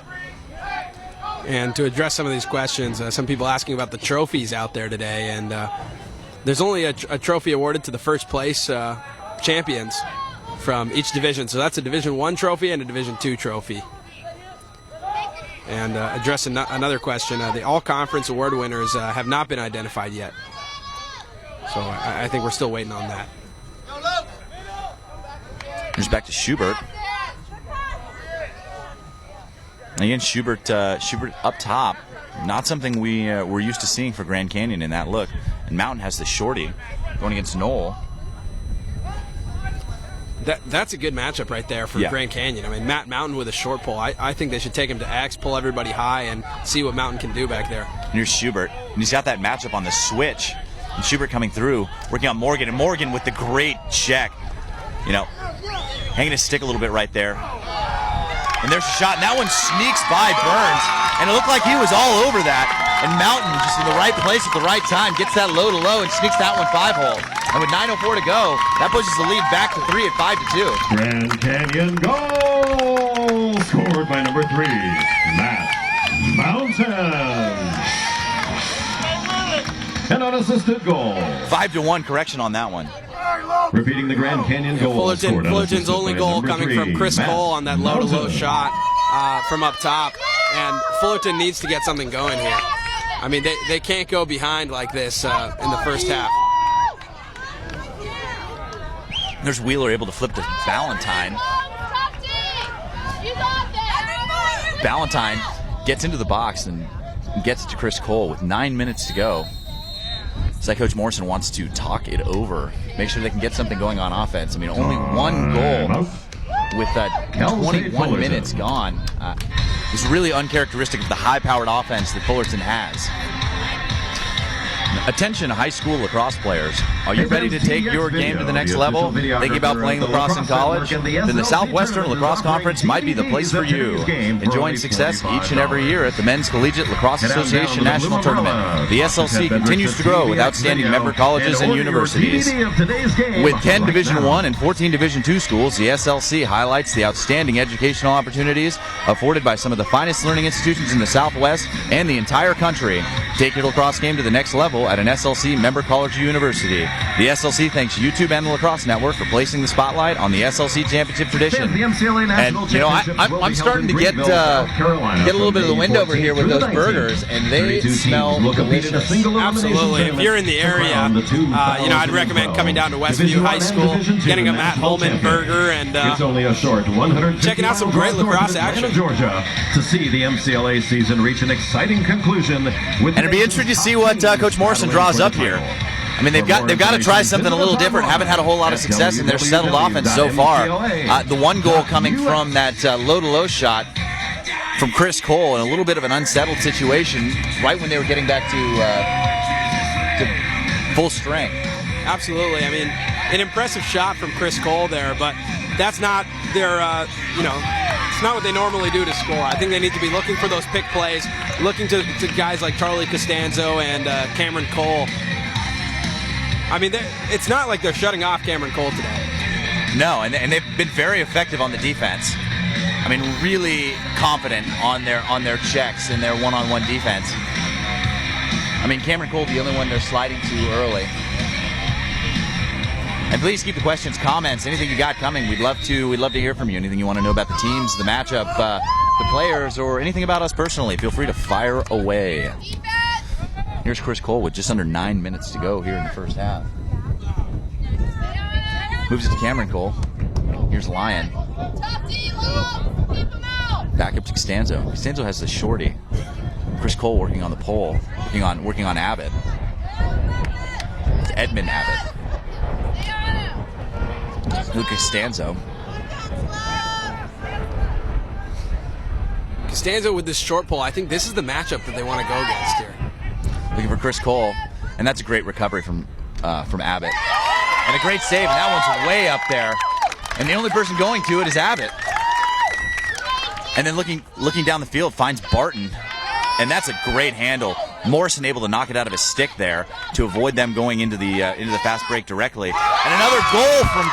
And to address some of these questions, some people asking about the trophies out there today, and there's only a trophy awarded to the first place champions from each division. So that's a Division I trophy and a Division II trophy. And addressing another question, the all-conference award winners have not been identified yet. So I think we're still waiting on that.
Here's back to Schubert. Again, Schubert up top. Not something we're used to seeing for Grand Canyon in that look. And Mountain has the shorty going against Knoll.
That's a good matchup right there for Grand Canyon. I mean, Matt Mountain with a short pull. I think they should take him to X, pull everybody high, and see what Mountain can do back there.
And here's Schubert. And he's got that matchup on the switch. And Schubert coming through, working on Morgan. And Morgan with the great check. You know, hanging his stick a little bit right there. And there's a shot. And that one sneaks by Burns. And it looked like he was all over that. And Mountain just in the right place at the right time. Gets that low to low and sneaks that one 5-hole. And with 9:04 to go, that pushes the lead back to 3 at 5-2.
Grand Canyon goal scored by number 3, Matt Mountain. An unassisted goal.
5-1 correction on that one.
Repeating the Grand Canyon goal.
Fullerton's only goal coming from Chris Cole on that low-to-low shot from up top. And Fullerton needs to get something going here. I mean, they can't go behind like this in the first half.
There's Wheeler able to flip to Valentine. Valentine gets into the box and gets it to Chris Cole with 9 minutes to go. It's like Coach Morrison wants to talk it over, make sure they can get something going on offense. I mean, only one goal with 21 minutes gone. It's really uncharacteristic of the high-powered offense that Fullerton has. Attention high school lacrosse players. Are you ready to take your game to the next level? Thinking about playing lacrosse in college? Then the Southwestern Lacrosse Conference might be the place for you. Enjoying success each and every year at the Men's Collegiate Lacrosse Association National Tournament, the SLC continues to grow with outstanding member colleges and universities. With 10 Division I and 14 Division II schools, the SLC highlights the outstanding educational opportunities afforded by some of the finest learning institutions in the Southwest and the entire country. Take your lacrosse game to the next level at an SLC member college or university. The SLC thanks YouTube and the Lacrosse Network for placing the spotlight on the SLC Championship tradition. And, you know, I'm starting to get a little bit of the wind over here with those burgers, and they smell delicious.
Absolutely. If you're in the area, you know, I'd recommend coming down to Westview High School, getting a Matt Holman burger, and checking out some great lacrosse action.
Georgia, to see the MCLA season reach an exciting conclusion.
And it'd be interesting to see what Coach Morrison draws up here. I mean, they've got to try something a little different. Haven't had a whole lot of success in their settled offense so far. The one goal coming from that low-to-low shot from Chris Cole in a little bit of an unsettled situation right when they were getting back to full strength.
Absolutely. I mean, an impressive shot from Chris Cole there, but that's not their, you know, it's not what they normally do to score. I think they need to be looking for those pick plays, looking to guys like Charlie Costanzo and Cameron Cole. I mean, it's not like they're shutting off Cameron Cole today.
No, and they've been very effective on the defense. I mean, really confident on their checks and their one-on-one defense. I mean, Cameron Cole, the only one they're sliding to early. And please keep the questions, comments, anything you got coming. We'd love to hear from you. Anything you want to know about the teams, the matchup, the players or anything about us personally, feel free to fire away. Here's Chris Cole with just under 9 minutes to go here in the first half. Moves it to Cameron Cole. Here's Lyon. Back up to Costanzo. Costanzo has the shorty. Chris Cole working on the pole, working on Abbott. It's Edmund Abbott. Look at Costanzo.
Costanzo with this short pole. I think this is the matchup that they want to go against here.
Looking for Chris Cole, and that's a great recovery from Abbott. And a great save, and that one's way up there. And the only person going to it is Abbott. And then looking down the field, finds Barton, and that's a great handle. Morrison able to knock it out of his stick there to avoid them going into the fast break directly. And another goal from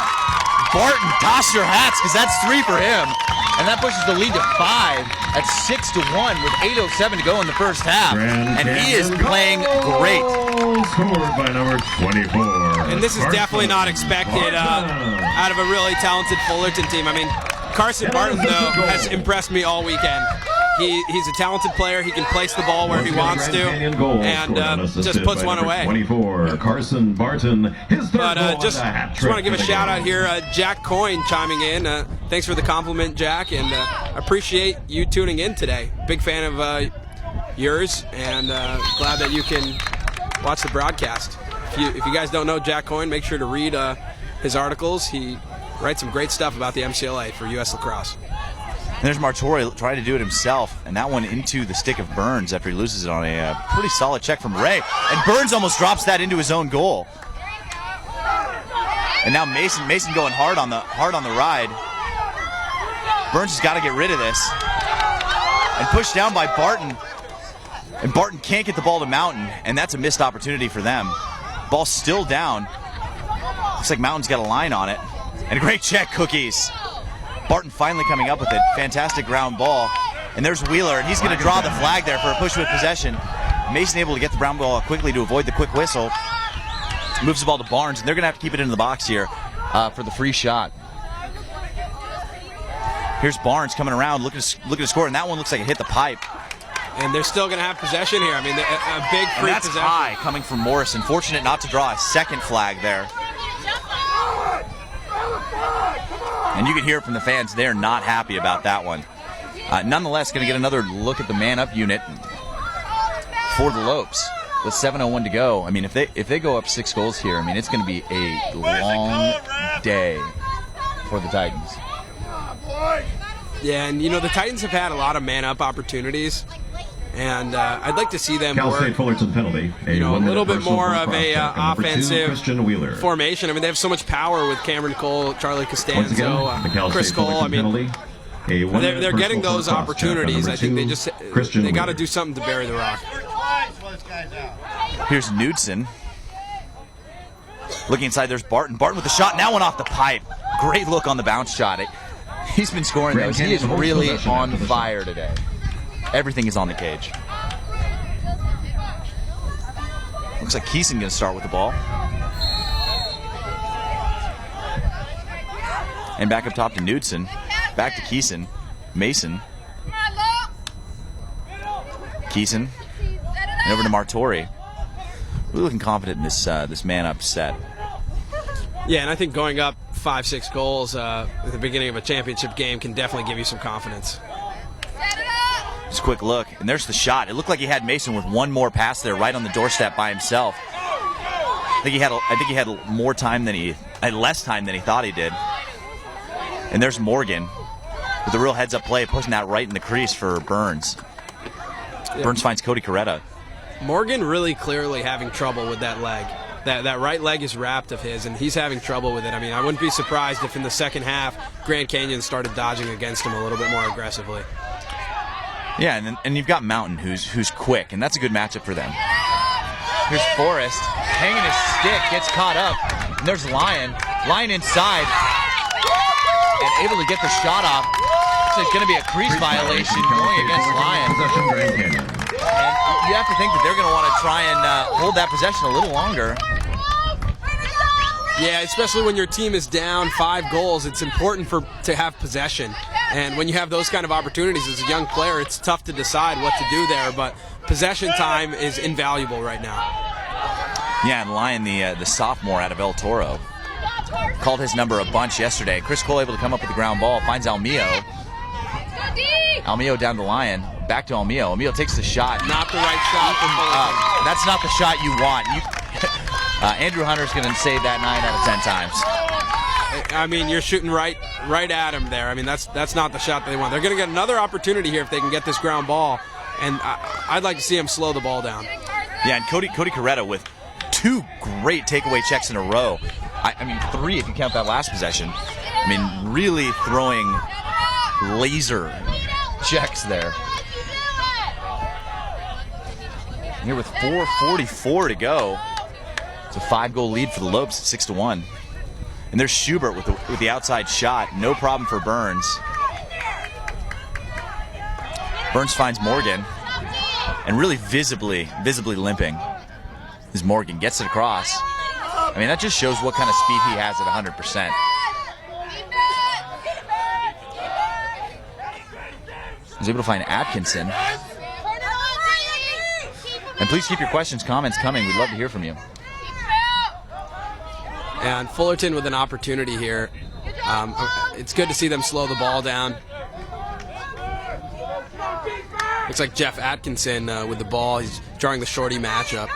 Barton. Toss your hats, because that's 3 for him. And that pushes the lead to 5 at 6-1 with 8:07 to go in the first half. And he is playing great.
Scored by number 24.
And this is definitely not expected out of a really talented Fullerton team. I mean, Carson Barton, though, has impressed me all weekend. He's a talented player. He can place the ball where he wants to, and just puts one away.
24, Carson Barton. His third goal
just want to give a shout out here, Jack Coyne chiming in. Thanks for the compliment, Jack, and appreciate you tuning in today. Big fan of yours, and glad that you can watch the broadcast. If you guys don't know Jack Coyne, make sure to read his articles. He writes some great stuff about the MCLA for U.S. Lacrosse.
And there's Martori trying to do it himself, and that one into the stick of Burns after he loses it on a pretty solid check from Ray. And Burns almost drops that into his own goal. And now Mason going hard on the ride. Burns has got to get rid of this. And pushed down by Barton. And Barton can't get the ball to Mountain, and that's a missed opportunity for them. Ball's still down. Looks like Mountain's got a line on it. And a great check, Cookies. Barton finally coming up with it. Fantastic ground ball. And there's Wheeler, and he's going to draw the flag there for a push with possession. Mason able to get the ground ball quickly to avoid the quick whistle. Moves the ball to Barnes, and they're going to have to keep it in the box here for the free shot. Here's Barnes coming around, looking to score, and that one looks like it hit the pipe.
And they're still going to have possession here. I mean, a big free
that's
possession.
High coming from Morrison. Fortunate not to draw a second flag there. And you can hear it from the fans. They're not happy about that one. Nonetheless, going to get another look at the man-up unit for the Lopes with 7:01 to go. I mean, if they go up 6 goals here, I mean, it's going to be a long day for the Titans.
Yeah, and, the Titans have had a lot of man-up opportunities. And I'd like to see them
Cal
work,
State Fullerton penalty.
A little bit more of a offensive
Wheeler.
formation. I mean, they have so much power with Cameron Cole, Charlie Costanzo, Chris Cole. I mean, they're getting those opportunities. I think they got to do something to bury the rock.
Here's Knudsen. Looking inside, there's Barton. Barton with the shot. Now one off the pipe. Great look on the bounce shot. He's been scoring those. He is really on fire today. Everything is on the cage. Looks like Keeson going to start with the ball. And back up top to Knudsen. Back to Keeson. Mason. Keeson. And over to Martori. We're looking confident in this man-up set.
Yeah, and I think going up 5-6 goals at the beginning of a championship game can definitely give you some confidence.
Just a quick look, and there's the shot. It looked like he had Mason with one more pass there, right on the doorstep by himself. I think he had more time than he had, less time than he thought he did. And there's Morgan with a real heads-up play, pushing that right in the crease for Burns. Yeah. Burns finds Cody Coretta.
Morgan really clearly having trouble with that leg. That right leg is wrapped of his, and he's having trouble with it. I mean, I wouldn't be surprised if in the second half, Grand Canyon started dodging against him a little bit more aggressively.
Yeah, and you've got Mountain, who's quick, and that's a good matchup for them. Here's Forrest, hanging his stick, gets caught up. And there's Lyon inside, and able to get the shot off. So it's going to be a crease violation going against Lyon. And you have to think that they're going to want to try and hold that possession a little longer.
Yeah, especially when your team is down 5 goals, it's important to have possession. And when you have those kind of opportunities as a young player, it's tough to decide what to do there, but possession time is invaluable right now.
Yeah, and Lyon, the sophomore out of El Toro, called his number a bunch yesterday. Chris Cole able to come up with the ground ball, finds Almio. Almio down to Lyon, back to Almio. Almio takes the shot.
Not the right shot for Fullerton.
That's not the shot you want. Andrew Hunter's going to save that 9 out of 10 times.
I mean, you're shooting right at him there. I mean, that's not the shot they want. They're going to get another opportunity here if they can get this ground ball, and I'd like to see him slow the ball down.
Yeah, and Cody Coretta with 2 great takeaway checks in a row. I mean, 3 if you count that last possession. I mean, really throwing laser checks there. Here with 4:44 to go. It's a 5-goal lead for the Lopes at 6-1. And there's Schubert with the outside shot. No problem for Burns. Burns finds Morgan, and really visibly limping is Morgan. Gets it across. I mean, that just shows what kind of speed he has at 100%. He's able to find Atkinson. And please keep your questions, comments coming. We'd love to hear from you.
And Fullerton with an opportunity here. It's good to see them slow the ball down. Looks like Jeff Atkinson with the ball. He's drawing the shorty matchup.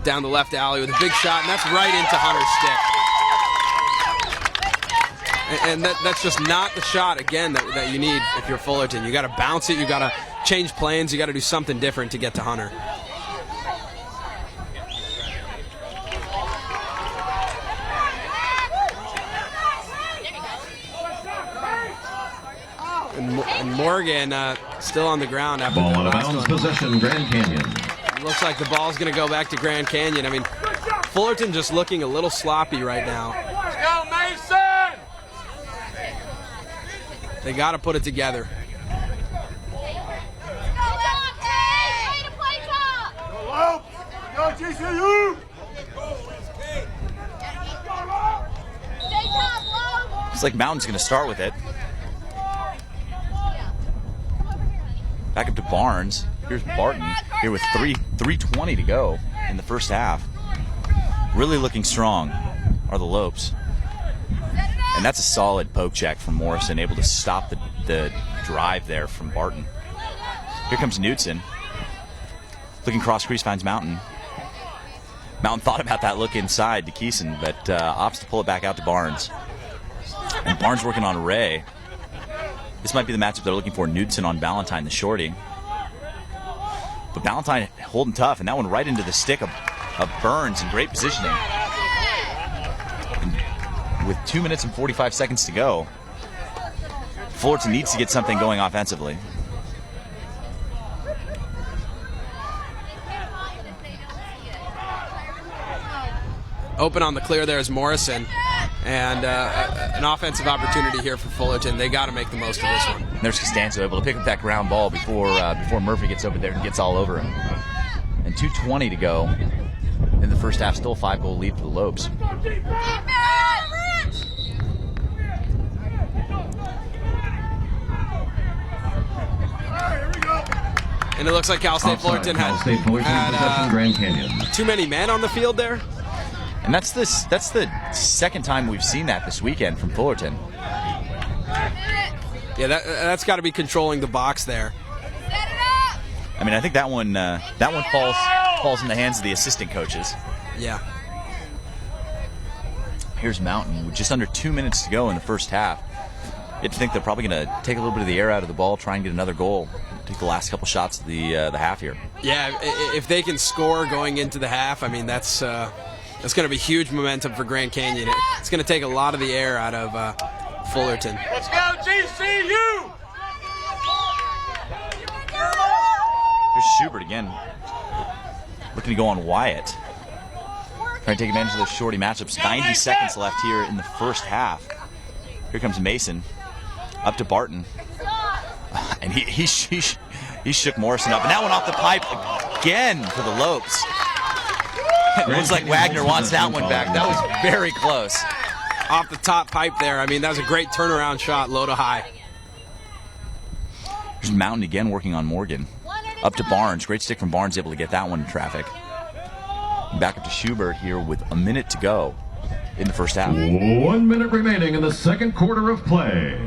Down the left alley with a big shot, and that's right into Hunter's stick. And that's just not the shot, again, that you need if you're Fullerton. You got to bounce it. You got to change planes. You got to do something different to get to Hunter. And Morgan still on the ground after
Ball
that
out of
last
bounds,
one.
possession, Grand Canyon.
Looks like the ball's going to go back to Grand Canyon. I mean, Fullerton just looking a little sloppy right now.
Let's go, Mason!
They got to put it together.
Go, GCU!
Looks like Mountain's going to start with it. Back up to Barnes. Here's Barton here with 3:20 to go in the first half. Really looking strong are the Lopes. And that's a solid poke check from Morrison, able to stop the drive there from Barton. Here comes Knudsen. Looking cross crease, finds Mountain. Mountain thought about that look inside to Keeson, but opts to pull it back out to Barnes. And Barnes working on Ray. This might be the matchup they're looking for. Knudsen on Valentine, the shorty. But Valentine holding tough, and that one right into the stick of Burns in great positioning. And with 2 minutes and 45 seconds to go, Fullerton needs to get something going offensively.
Open on the clear there is Morrison. And an offensive opportunity here for Fullerton. They got to make the most of this one.
And there's Costanzo able to pick up that ground ball before Murphy gets over there and gets all over him. And 2:20 to go in the first half. Still a 5-goal lead for the Lopes.
And it looks like Cal State Fullerton had
Grand Canyon.
too many men on the field there.
And that's the second time we've seen that this weekend from Fullerton.
Yeah, that's got to be controlling the box there.
I mean, I think that one falls in the hands of the assistant coaches.
Yeah.
Here's Mountain with just under 2 minutes to go in the first half. You have to think they're probably going to take a little bit of the air out of the ball, try and get another goal. Take the last couple shots of the half here.
Yeah, if they can score going into the half, I mean, that's going to be huge momentum for Grand Canyon. It's going to take a lot of the air out of Fullerton.
Let's go, GCU!
Here's Schubert again. Looking to go on Wyatt. Trying to take advantage of those shorty matchups. 90 seconds left here in the first half. Here comes Mason. Up to Barton. And he shook Morrison up. And that one off the pipe again for the Lopes. It looks like Wagner wants that one back. That was very close.
off the top pipe there. I mean, that was a great turnaround shot, low to high.
There's Mountain again working on Morgan. Up to Barnes. Great stick from Barnes, able to get that one in traffic. Back up to Schubert here with a minute to go in the first half.
1 minute remaining in the second quarter of play.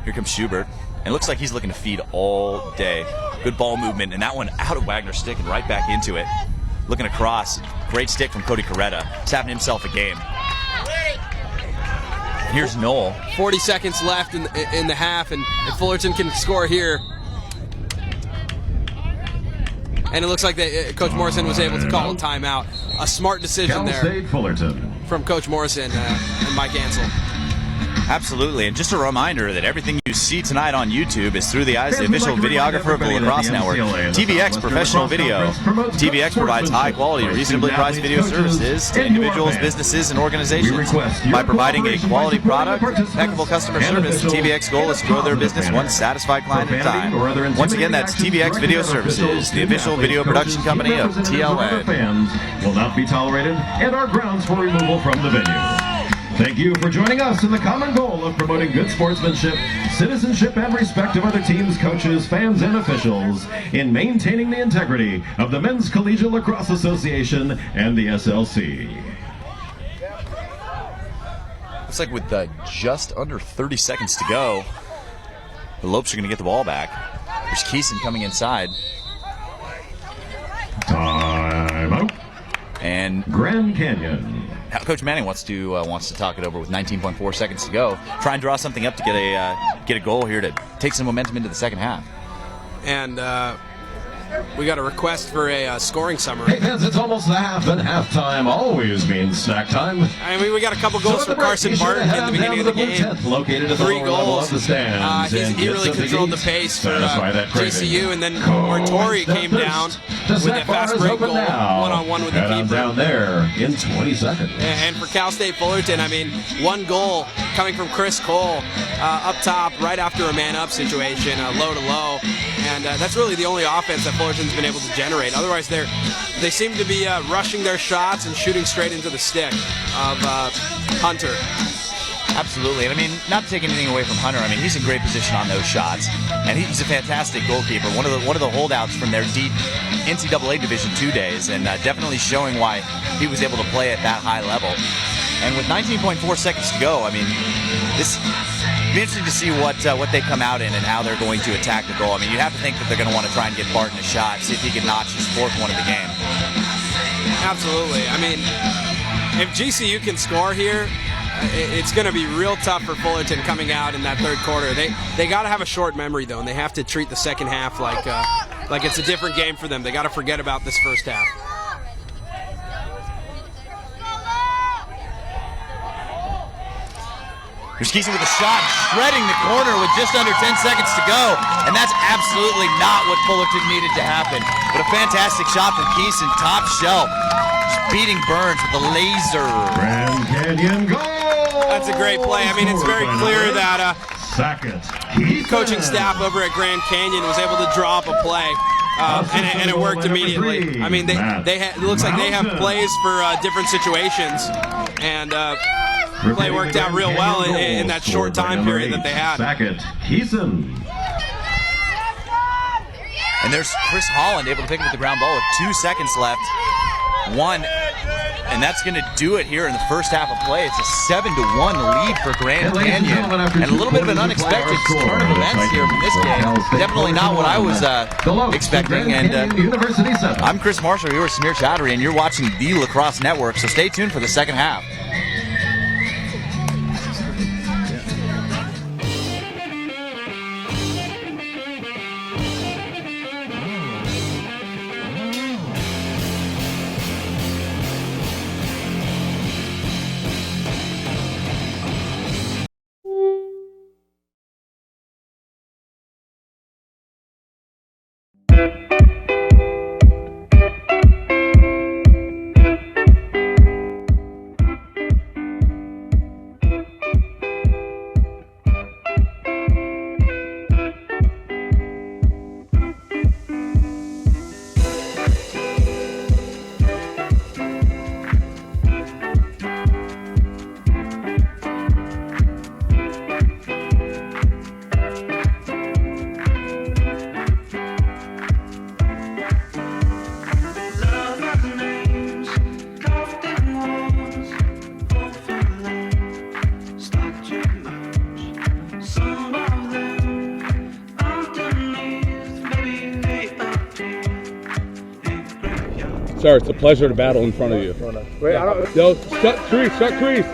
Here comes Schubert. And it looks like he's looking to feed all day. Good ball movement, and that one out of Wagner's stick and right back into it. Looking across. Great stick from Cody Coretta. He's having himself a game. Here's Knoll.
40 seconds left in the half, and if Fullerton can score here. And it looks like Coach Morrison was able to call a timeout. A smart decision there
State Fullerton.
from Coach Morrison and Mike Ansel.
Absolutely, and just a reminder that everything you see tonight on YouTube is through the eyes of the official videographer of the Lacrosse Network, TVX Professional Video. TVX provides high-quality, reasonably priced video services to individuals, businesses, and organizations. By providing a quality product, impeccable customer service, the TVX goal is to grow their business one satisfied client at a time. Once again, that's TVX Video Services, the official video production company of TLN.
Fans will not be tolerated and are grounds for removal from the venue. Thank you for joining us in the common goal of promoting good sportsmanship, citizenship, and respect of other teams, coaches, fans, and officials in maintaining the integrity of the Men's Collegiate Lacrosse Association and the SLC.
Looks like with just under 30 seconds to go, the Lopes are going to get the ball back. There's Keeson coming inside.
Time out.
And
Grand Canyon.
Coach Manning wants to talk it over with 19.4 seconds to go. Try and draw something up to get a goal here to take some momentum into the second half.
And we got a request for a scoring summary.
Hey fans, it's almost the half, and halftime always means snack time.
I mean, we got a couple goals from Carson Barton in the beginning of the game.
Located at the
3
lower level
goals.
of the stands.
He really controlled the pace for GCU, and then Ortori came down with a fast break goal, one-on-one with the keeper.
Down there in 20 seconds.
And for Cal State Fullerton, I mean, 1 goal coming from Chris Cole up top right after a man-up situation, low to low. And that's really the only offense that Fullerton's been able to generate. Otherwise, they seem to be rushing their shots and shooting straight into the stick of Hunter.
Absolutely, and I mean, not to take anything away from Hunter, I mean, he's in great position on those shots, and he's a fantastic goalkeeper. One of the holdouts from their deep NCAA Division II days, and definitely showing why he was able to play at that high level. And with 19.4 seconds to go, I mean, this be interesting to see what they come out in and how they're going to attack the goal. I mean, you have to think that they're going to want to try and get Barton a shot, see if he can notch his 4th one of the game.
Absolutely. I mean, if GCU can score here, it's going to be real tough for Fullerton coming out in that 3rd quarter. They got to have a short memory though, and they have to treat the second half like it's a different game for them. They got to forget about this first half.
Here's Keeson with a shot, shredding the corner with just under 10 seconds to go. And that's absolutely not what Fullerton needed to happen. But a fantastic shot from Keeson, top shelf. Just beating Burns with a laser.
Grand Canyon goal!
That's a great play. I mean, it's very clear that
Keeson.
Coaching staff over at Grand Canyon was able to draw up a play. And it worked immediately. I mean, it looks like they have plays for different situations. And play worked out real well in that short time period that they had.
Keeson.
And there's Chris Holland able to pick up the ground ball with 2 seconds left. And that's going to do it here in the first half of play. It's a 7-1 lead for Grand Canyon. And a little bit of an unexpected turn of events here from this game. Definitely not what I was expecting. And I'm Chris Marshall, you're Samir Chaudhary, and you're watching the Lacrosse Network. So stay tuned for the second half.
Sir, it's a pleasure to battle in front of you.
Wait, I don't.
Yo, shut crease, shut crease.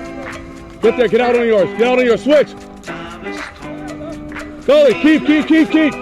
Get there, get out on yours, get out on your switch. Goalie, keep.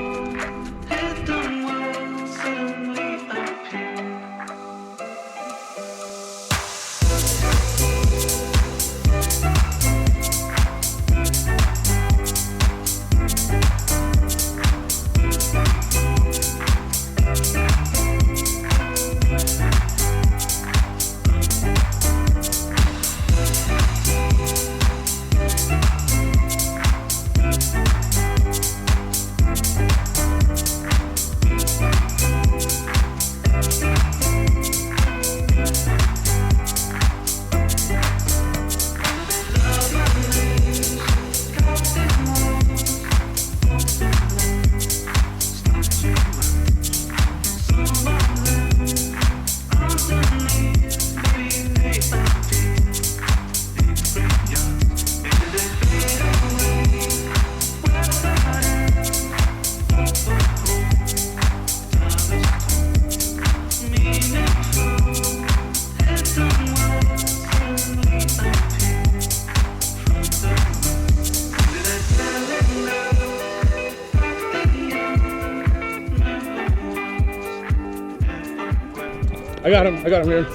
I got him here.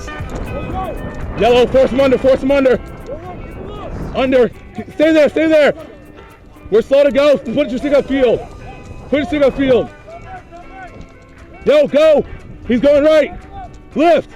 Yellow, force him under. Under. Stay there. We're slow to go. Put your stick upfield. Yo, go. He's going right. Lift.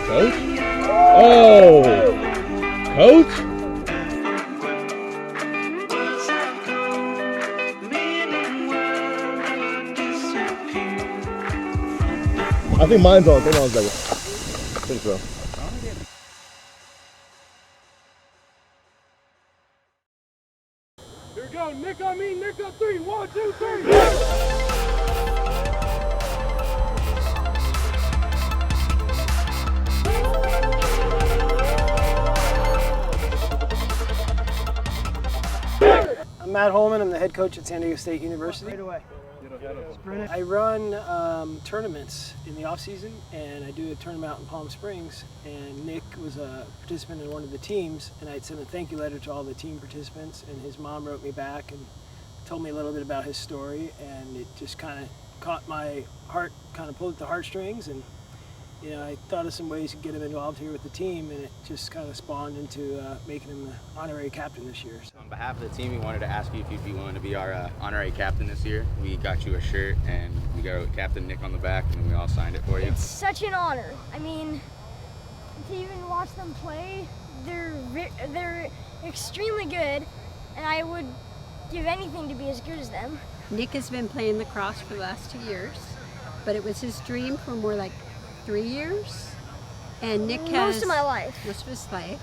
Coach? Oh! Coach? I think mine's on. Hold on a second. I think so. Here we go. Nick on me. Nick on three. 1, 2, 3.
I'm Matt Holman. I'm the head coach at San Diego State University. Right away. I run tournaments in the off season, and I do a tournament out in Palm Springs. And Nick was a participant in one of the teams, and I sent a thank you letter to all the team participants. And his mom wrote me back and told me a little bit about his story, and it just kind of caught my heart, kind of pulled at the heartstrings. And you know, I thought of some ways to get him involved here with the team, and it just kind of spawned into making him the honorary captain this year. So.
On behalf of the team, we wanted to ask you if you'd be willing to be our honorary captain this year. We got you a shirt, and we got Captain Nick on the back, and we all signed it for you.
It's such an honor. I mean, to even watch them play, they're extremely good, and I would give anything to be as good as them.
Nick has been playing lacrosse for the last 2 years, but it was his dream for more like 3 years, and Nick has
most of my life.
Most of his life.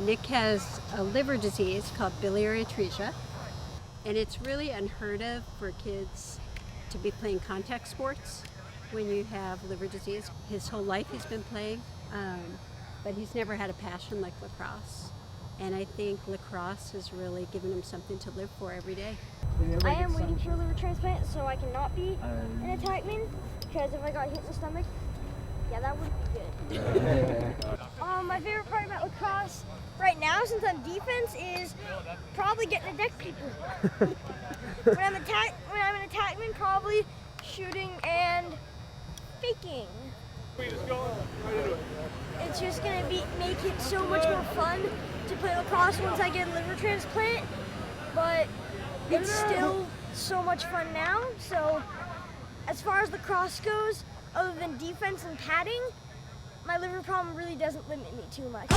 Nick has a liver disease called biliary atresia, and it's really unheard of for kids to be playing contact sports when you have liver disease. His whole life he's been playing, but he's never had a passion like lacrosse, and I think lacrosse has really given him something to live for every day.
I am waiting for a liver transplant, so I cannot be an attackman. because if I got hit in the stomach, yeah, that would be good. My favorite part about lacrosse right now, since I'm defense, is probably getting to deck people. when I'm an attackman, probably shooting and faking. It's just gonna make it so much more fun to play lacrosse once I get a liver transplant, but it's still so much fun now. So as far as lacrosse goes, other than defense and padding, my liver problem really doesn't limit me too much.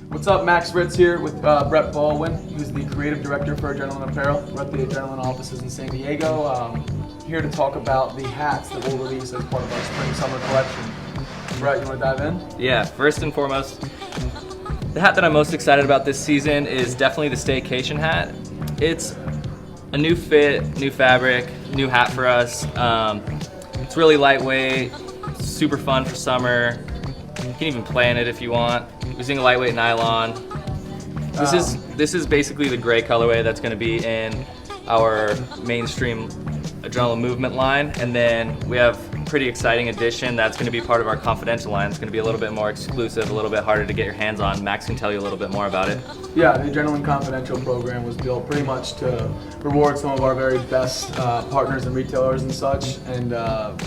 What's up, Max Ritz here with Brett Baldwin, who's the creative director for Adrenaline Apparel. We're at the Adrenaline offices in San Diego. Here to talk about the hats that we'll release as part of our spring-summer collection. Brett, you want to dive in?
Yeah, first and foremost, the hat that I'm most excited about this season is definitely the Staycation hat. It's a new fit, new fabric, new hat for us. It's really lightweight, super fun for summer. You can even play in it if you want. Using a lightweight nylon. This is basically the gray colorway that's going to be in our mainstream Adrenaline Movement line, and then we have a pretty exciting addition that's going to be part of our confidential line. It's going to be a little bit more exclusive, a little bit harder to get your hands on. Max can tell you a little bit more about it.
Yeah, the Adrenaline Confidential program was built pretty much to reward some of our very best partners and retailers and such, and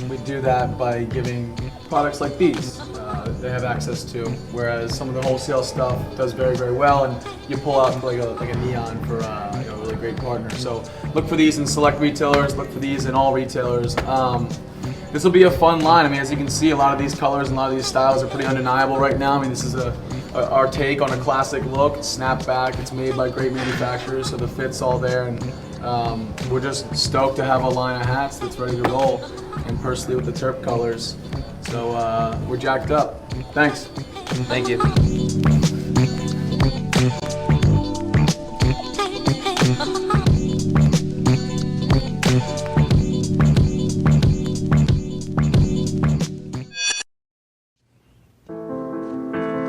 we do that by giving products like these. They have access to, whereas some of the wholesale stuff does very, very well, and you pull out like a neon for a really great partner. So look for these in select retailers, look for these in all retailers. This will be a fun line. I mean, as you can see, a lot of these colors and a lot of these styles are pretty undeniable right now. I mean, this is our take on a classic look. It's snapback, it's made by great manufacturers, so the fit's all there, and we're just stoked to have a line of hats that's ready to roll, and personally with the Terp colors. So we're jacked up. Thanks.
Thank you.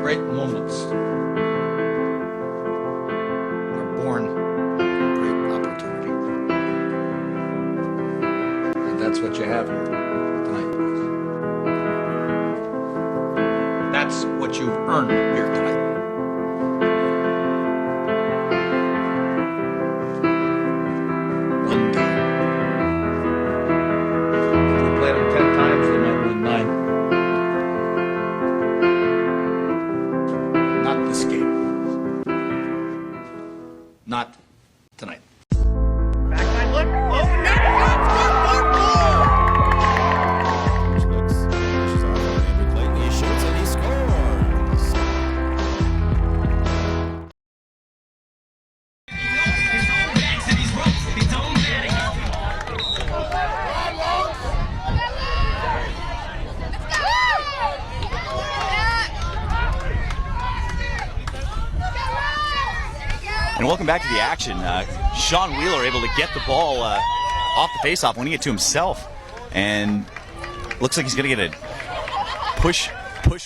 Great moments are born from great opportunity. And that's what you have here tonight. That's what you've earned here tonight. One game. If we played them 10 times, they might win 9. Not this game. Not tonight.
Backside look. Oh, net.
Looks, pushes off on Andrew Clayton. He shoots and he scores.
And welcome back to the action. Sean Wheeler able to get the ball off the faceoff, winning it to himself, and looks like he's going to get a push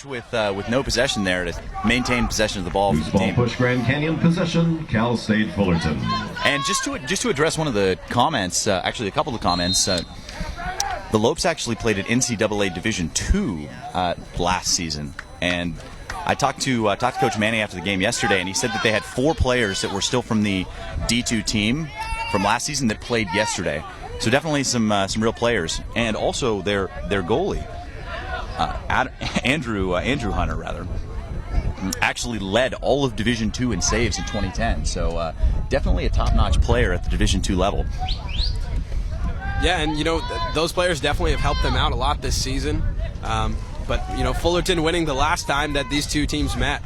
with no possession there to maintain possession of the ball for the team.
Push Grand Canyon possession, Cal State Fullerton.
And just to address one of the comments, actually a couple of comments, the Lopes actually played at NCAA Division II last season, and I talked to Coach Manning after the game yesterday, and he said that they had 4 players that were still from the D2 team from last season that played yesterday. So definitely some real players, and also their goalie, Andrew Hunter rather, actually led all of Division II in saves in 2010. So definitely a top-notch player at the Division II level.
Yeah, and those players definitely have helped them out a lot this season. But Fullerton winning the last time that these two teams met.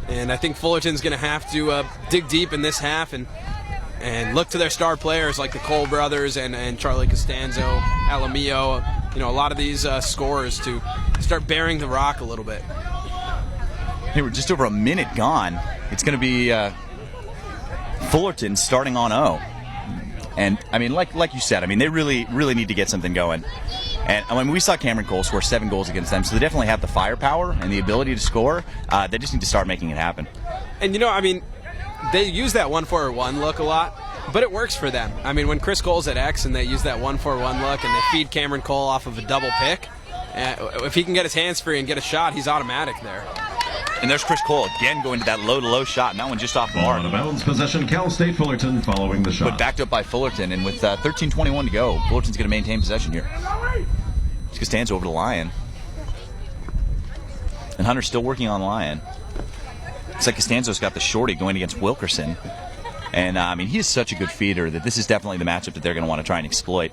And I think Fullerton's going to have to dig deep in this half and look to their star players like the Cole brothers and Charlie Costanzo, Alamillo, a lot of these scorers to start bearing the rock a little bit.
Hey, we're just over a minute gone. It's going to be Fullerton starting on O. And, I mean, like you said, I mean, they really need to get something going. And I mean, we saw Cameron Cole score 7 goals against them, so they definitely have the firepower and the ability to score. They just need to start making it happen.
And, I mean, they use that 1-4-1 look a lot, but it works for them. I mean, when Chris Cole's at X and they use that 1-4-1 look and they feed Cameron Cole off of a double pick, if he can get his hands free and get a shot, he's automatic there.
And there's Chris Cole again going to that low-to-low shot, and that one just off the bar.
On the bounds possession, Cal State Fullerton following the shot.
But backed up by Fullerton, and with 13:21 to go, Fullerton's going to maintain possession here. Costanzo over to Lyon. And Hunter's still working on Lyon. Looks like Costanzo's got the shorty going against Wilkerson. And, I mean, he is such a good feeder that this is definitely the matchup that they're going to want to try and exploit.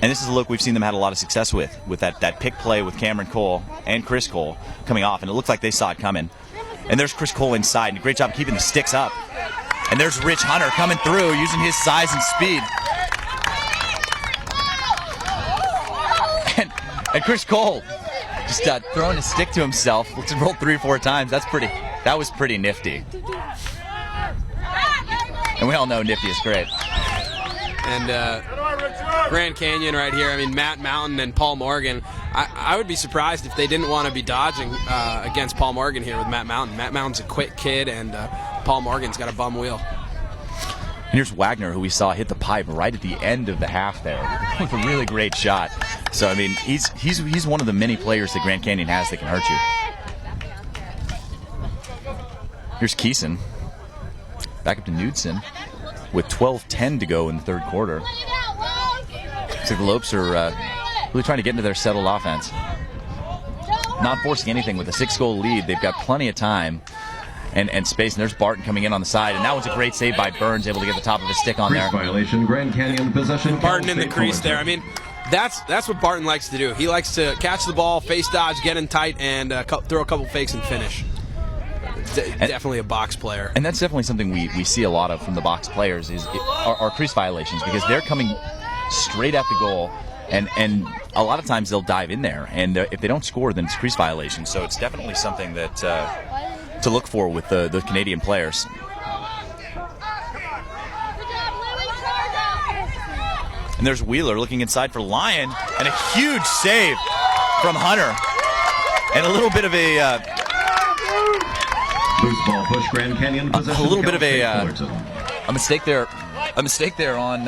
And this is a look we've seen them had a lot of success with that pick play with Cameron Cole and Chris Cole coming off, and it looks like they saw it coming. And there's Chris Cole inside, and a great job keeping the sticks up. And there's Rich Hunter coming through using his size and speed. And Chris Cole just throwing a stick to himself. Looks rolled 3 or 4 times. That was pretty nifty. And we all know nifty is great.
And Grand Canyon right here. I mean, Matt Mountain and Paul Morgan. I would be surprised if they didn't want to be dodging against Paul Morgan here with Matt Mountain. Matt Mountain's a quick kid, and Paul Morgan's got a bum wheel.
And here's Wagner, who we saw hit the pipe right at the end of the half there with a really great shot. So, I mean, he's one of the many players that Grand Canyon has that can hurt you. Here's Keeson. Back up to Knudsen with 12:10 to go in the third quarter. Looks like the Lopes are really trying to get into their settled offense. Not forcing anything with a 6-goal lead. They've got plenty of time and space. And there's Barton coming in on the side. And that was a great save by Burns, able to get the top of his stick on there.
Violation, Grand Canyon possession.
Barton in the crease there. I mean, that's what Barton likes to do. He likes to catch the ball, face dodge, get in tight, and throw a couple fakes and finish. Definitely a box player.
And that's definitely something we see a lot of from the box players are crease violations, because they're coming straight at the goal, and a lot of times they'll dive in there, and if they don't score, then it's crease violation. So it's definitely something that to look for with the Canadian players. And there's Wheeler looking inside for Lyon, and a huge save from Hunter, and a little bit of a
loose ball push, Grand Canyon possession.
A little bit of a mistake there. A mistake there on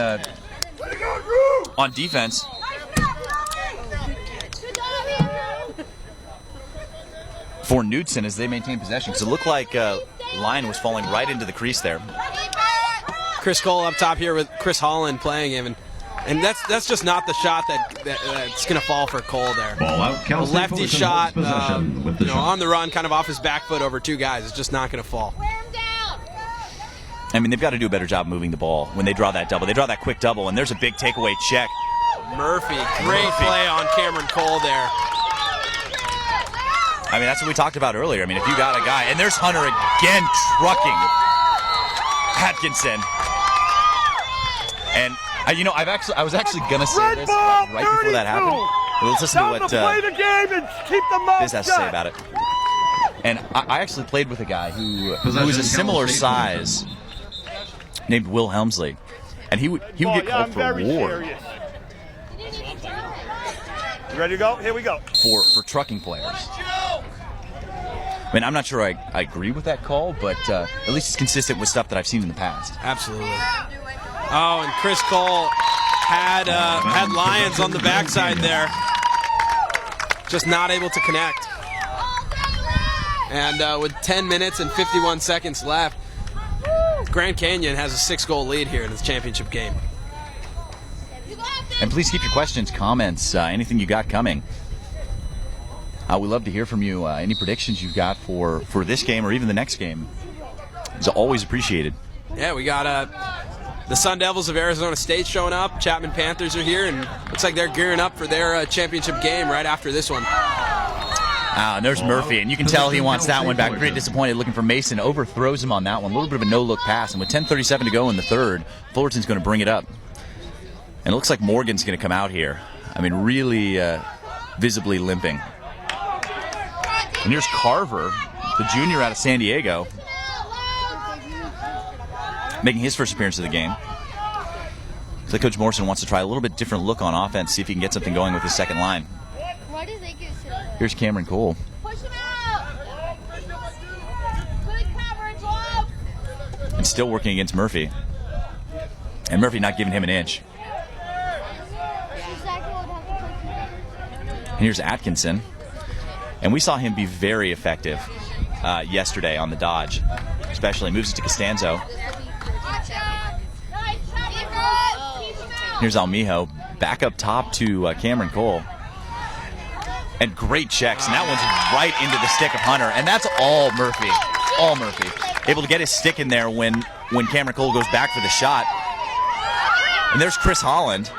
defense. For Knudsen as they maintain possession, because it looked like Lyon was falling right into the crease there.
Chris Cole up top here with Chris Holland playing him, and that's just not the shot that's going to fall for Cole there.
Ball out,
a lefty shot, on the run, kind of off his back foot over 2 guys. It's just not going to fall.
I mean, they've got to do a better job moving the ball when they draw that double. They draw that quick double, and there's a big takeaway check.
Murphy, great play on Cameron Cole there.
I mean, that's what we talked about earlier. I mean, if you got a guy, and there's Hunter again trucking Atkinson. And I was actually gonna say this right before that happened. Let's listen to what Biz has to say about it. And I actually played with a guy who was a similar size, named Will Helmsley, and he would get called for war.
You ready to go? Here we go.
For trucking players. I mean, I'm not sure I agree with that call, but at least it's consistent with stuff that I've seen in the past.
Absolutely. Oh, and Chris Cole had Lyons on the backside there. Just not able to connect. And with 10 minutes and 51 seconds left, Grand Canyon has a 6-goal lead here in this championship game.
And please keep your questions, comments, anything you got coming. We'd love to hear from you. Any predictions you've got for this game or even the next game is always appreciated.
Yeah, we got the Sun Devils of Arizona State showing up. Chapman Panthers are here, and looks like they're gearing up for their championship game right after this one.
And there's Murphy, and you can tell he wants that one back. Pretty disappointed, looking for Mason. Overthrows him on that one. A little bit of a no-look pass, and with 10:37 to go in the third, Fullerton's going to bring it up. And it looks like Morgan's going to come out here. I mean, really visibly limping. And here's Carver, the junior out of San Diego, making his first appearance of the game. Looks like Coach Morrison wants to try a little bit different look on offense, see if he can get something going with his second line. Here's Cameron Cole. And still working against Murphy. And Murphy not giving him an inch. And here's Atkinson. And we saw him be very effective yesterday on the dodge. Especially moves it to Costanzo. Here's Almijo. Back up top to Cameron Cole. And great checks. And that one's right into the stick of Hunter. And that's all Murphy. All Murphy. Able to get his stick in there when Cameron Cole goes back for the shot. And there's Chris Holland.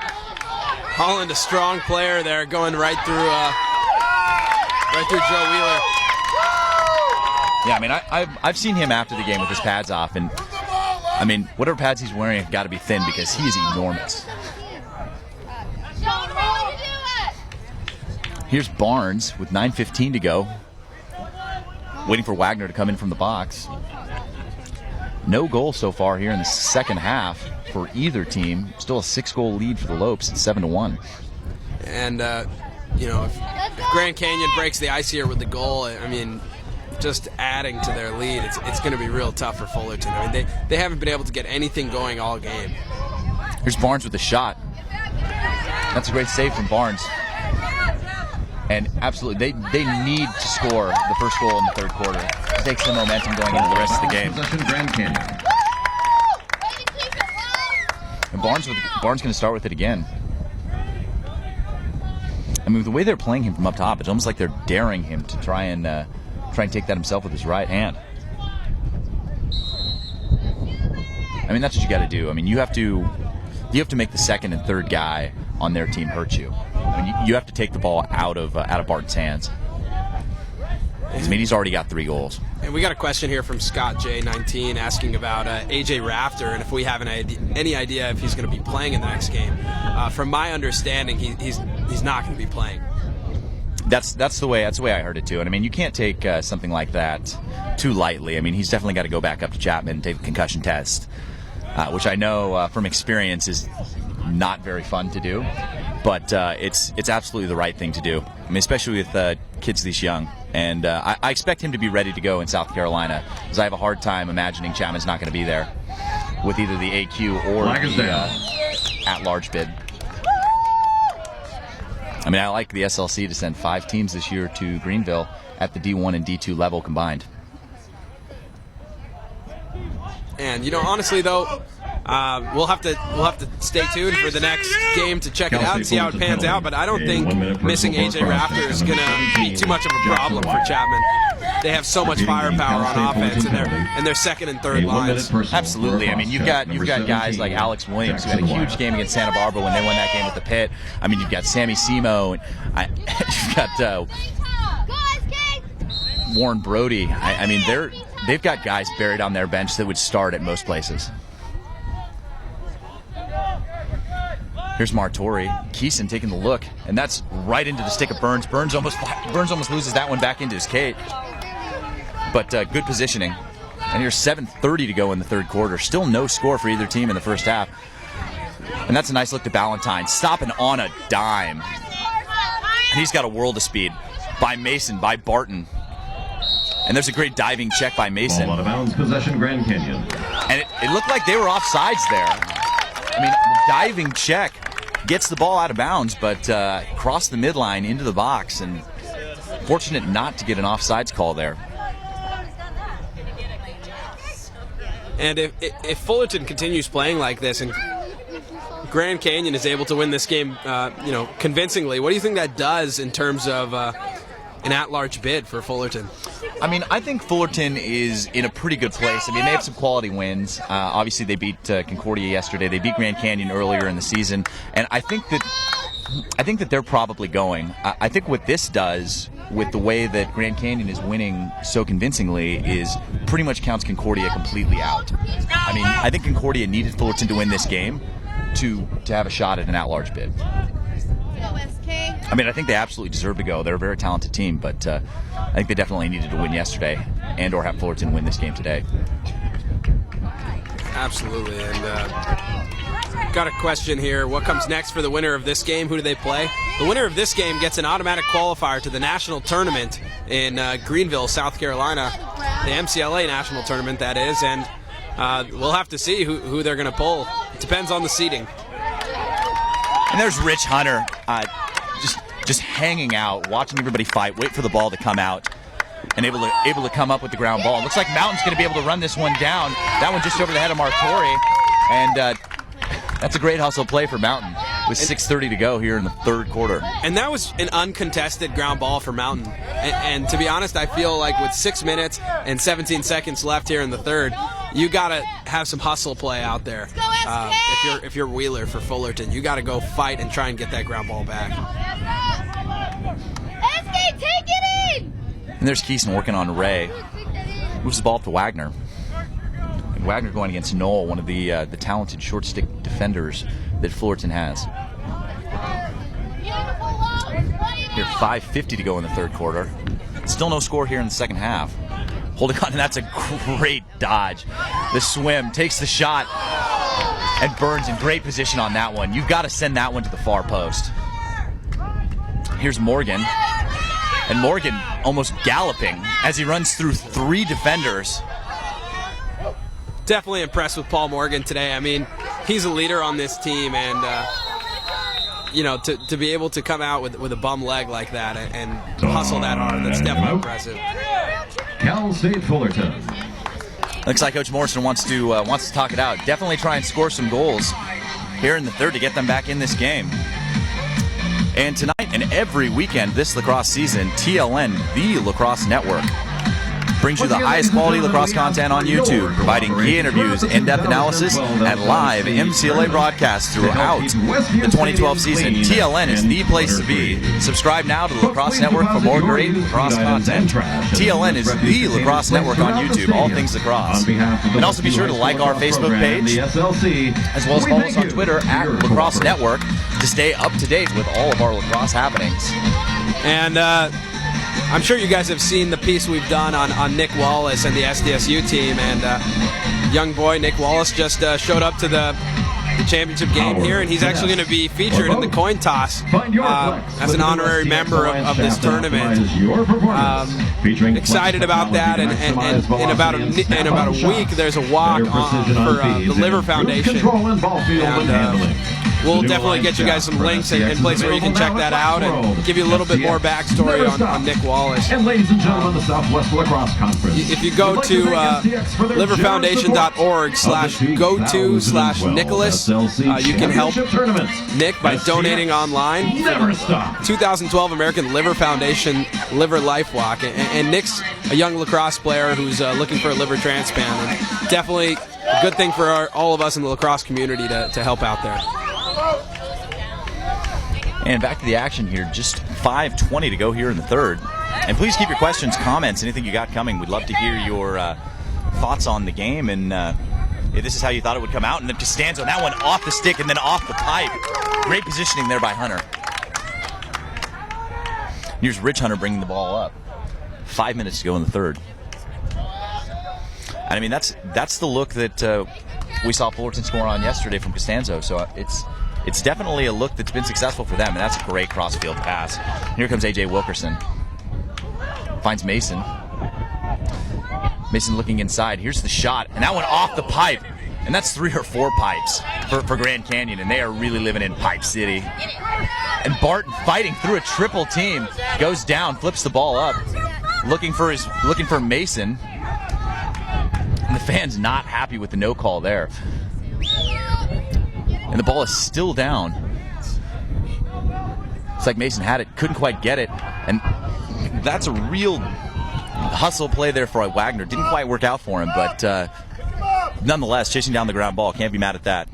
Holland, a strong player there, going right through Joe Wheeler.
Yeah, I mean, I've seen him after the game with his pads off, and I mean, whatever pads he's wearing have got to be thin because he is enormous. Here's Barnes with 9:15 to go, waiting for Wagner to come in from the box. No goal so far here in the second half for either team. Still a 6-goal lead for the Lopes at 7-1.
And you know, if Grand Canyon breaks the ice here with the goal, I mean, just adding to their lead, it's going to be real tough for Fullerton. I mean, they haven't been able to get anything going all game.
Here's Barnes with the shot. That's a great save from Barnes. And absolutely, they need to score the first goal in the third quarter. It takes the momentum going into the rest of the game. And Barnes going to start with it again. I mean, the way they're playing him from up top, it's almost like they're daring him to try and take that himself with his right hand. I mean, that's what you got to do. I mean, you have to make the second and third guy on their team hurt you. I mean, you have to take the ball out of Barton's hands. I mean, he's already got 3 goals.
And we got a question here from Scott J19 asking about AJ Rafter and if we have any idea if he's going to be playing in the next game. From my understanding, he's not going to be playing.
That's the way I heard it too. And I mean, you can't take something like that too lightly. I mean, he's definitely got to go back up to Chapman and take the concussion test, which I know from experience is not very fun to do. But it's absolutely the right thing to do. I mean, especially with kids this young. And I expect him to be ready to go in South Carolina, because I have a hard time imagining Chapman's not going to be there with either the AQ or the at-large bid. I mean, I like the SLC to send 5 teams this year to Greenville at the D1 and D2 level combined.
And, you know, honestly, though, we'll have to stay tuned for the next game to check it out and see how it pans out. But I don't think missing AJ Rafter is going to be too much of a problem for Chapman. They have so much firepower on offense, and their second and third lines.
Absolutely. I mean, you've got guys like Alex Williams, who had a huge game against Santa Barbara when they won that game at the Pit. I mean, you've got Sammy Simo, and you've got Warren Brody. I mean, they've got guys buried on their bench that would start at most places. Here's Martori. Keeson taking the look, and that's right into the stick of Burns. Burns almost loses that one back into his cage. But good positioning. And here's 7:30 to go in the third quarter. Still no score for either team in the first half. And that's a nice look to Ballantyne. Stopping on a dime. And he's got a world of speed. By Mason, by Barton. And there's a great diving check by Mason.
Ball out of bounds, possession, Grand Canyon.
And it looked like they were offsides there. I mean, the diving check gets the ball out of bounds, but crossed the midline into the box, and fortunate not to get an offsides call there.
And if Fullerton continues playing like this and Grand Canyon is able to win this game, convincingly, what do you think that does in terms of an at-large bid for Fullerton?
I mean, I think Fullerton is in a pretty good place. I mean, they have some quality wins. Obviously, they beat Concordia yesterday. They beat Grand Canyon earlier in the season. And I think that I think that they're probably going. I think what this does with the way that Grand Canyon is winning so convincingly is pretty much counts Concordia completely out. I mean, I think Concordia needed Fullerton to win this game to have a shot at an at-large bid. I mean, I think they absolutely deserve to go. They're a very talented team, but I think they definitely needed to win yesterday and or have Fullerton win this game today.
Absolutely, and got a question here. What comes next for the winner of this game? Who do they play? The winner of this game gets an automatic qualifier to the national tournament in Greenville, South Carolina, the MCLA national tournament, that is, and we'll have to see who they're going to pull. It depends on the seeding.
And there's Rich Hunter, just hanging out, watching everybody fight, wait for the ball to come out, and able to come up with the ground ball. It looks like Mountain's going to be able to run this one down. That one just over the head of Martori, and that's a great hustle play for Mountain with 6:30 to go here in the third quarter.
And that was an uncontested ground ball for Mountain. And to be honest, I feel like with 6 minutes and 17 seconds left here in the third, you got to have some hustle play out there. If you're Wheeler for Fullerton, you got to go fight and try and get that ground ball back.
SK, take it in!
And there's Keeson working on Ray. Moves the ball up to Wagner. And Wagner going against Knoll, one of the talented short stick defenders that Fullerton has. Here, 5:50 to go in the third quarter. Still no score here in the second half. Holding on, and that's a great dodge. The swim, takes the shot, and Burns in great position on that one. You've got to send that one to the far post. Here's Morgan. And Morgan almost galloping as he runs through 3 defenders.
Definitely impressed with Paul Morgan today. I mean, he's a leader on this team, and to be able to come out with a bum leg like that and hustle that hard, that's definitely impressive.
Cal State Fullerton.
Looks like Coach Morrison wants to talk it out. Definitely try and score some goals here in the third to get them back in this game. And tonight and every weekend this lacrosse season, TLN, the Lacrosse Network, brings you the highest quality lacrosse content on YouTube, providing key interviews, in-depth analysis, and live MCLA broadcasts throughout the 2012 season. TLN is the place to be. Subscribe now to the Lacrosse Network for more great lacrosse content. TLN is the Lacrosse Network on YouTube, all things lacrosse. And also be sure to like our Facebook page, as well as follow us on Twitter at Lacrosse Network to stay up to date with all of our lacrosse happenings.
And I'm sure you guys have seen the piece we've done on Nick Wallace and the SDSU team, and young boy Nick Wallace just showed up to the championship game here, and he's actually going to be featured in the coin toss as an honorary member of this tournament. Excited about that, and in about a week there's a walk for the Liver Foundation, and we'll definitely get you guys some links and places where you can check that out and give you a little bit more backstory on Nick Wallace.
And ladies and gentlemen, the Southwest Lacrosse Conference.
If you go to liverfoundation.org/go-to/Nicholas, you can help Nick by donating online. 2012 American Liver Foundation Liver Life Walk. And Nick's a young lacrosse player who's looking for a liver transplant. And definitely a good thing for all of us in the lacrosse community to help out there.
And back to the action here, just 5:20 to go here in the third. And please keep your questions, comments, anything you got coming. We'd love to hear your thoughts on the game, and if this is how you thought it would come out. And then Costanzo, that one off the stick and then off the pipe. Great positioning there by Hunter. Here's Rich Hunter bringing the ball up. 5 minutes to go in the third. And I mean, that's the look that we saw Fullerton score on yesterday from Costanzo. So it's definitely a look that's been successful for them, and that's a great cross-field pass. Here comes A.J. Wilkerson. Finds Mason. Mason looking inside. Here's the shot, and that one off the pipe. And that's 3 or 4 pipes for Grand Canyon, and they are really living in Pipe City. And Barton fighting through a triple team. Goes down, flips the ball up. Looking for Mason. And the fans not happy with the no call there. And the ball is still down. It's like Mason had it, couldn't quite get it. And that's a real hustle play there for Wagner. Didn't quite work out for him, but nonetheless, chasing down the ground ball. Can't be mad at that.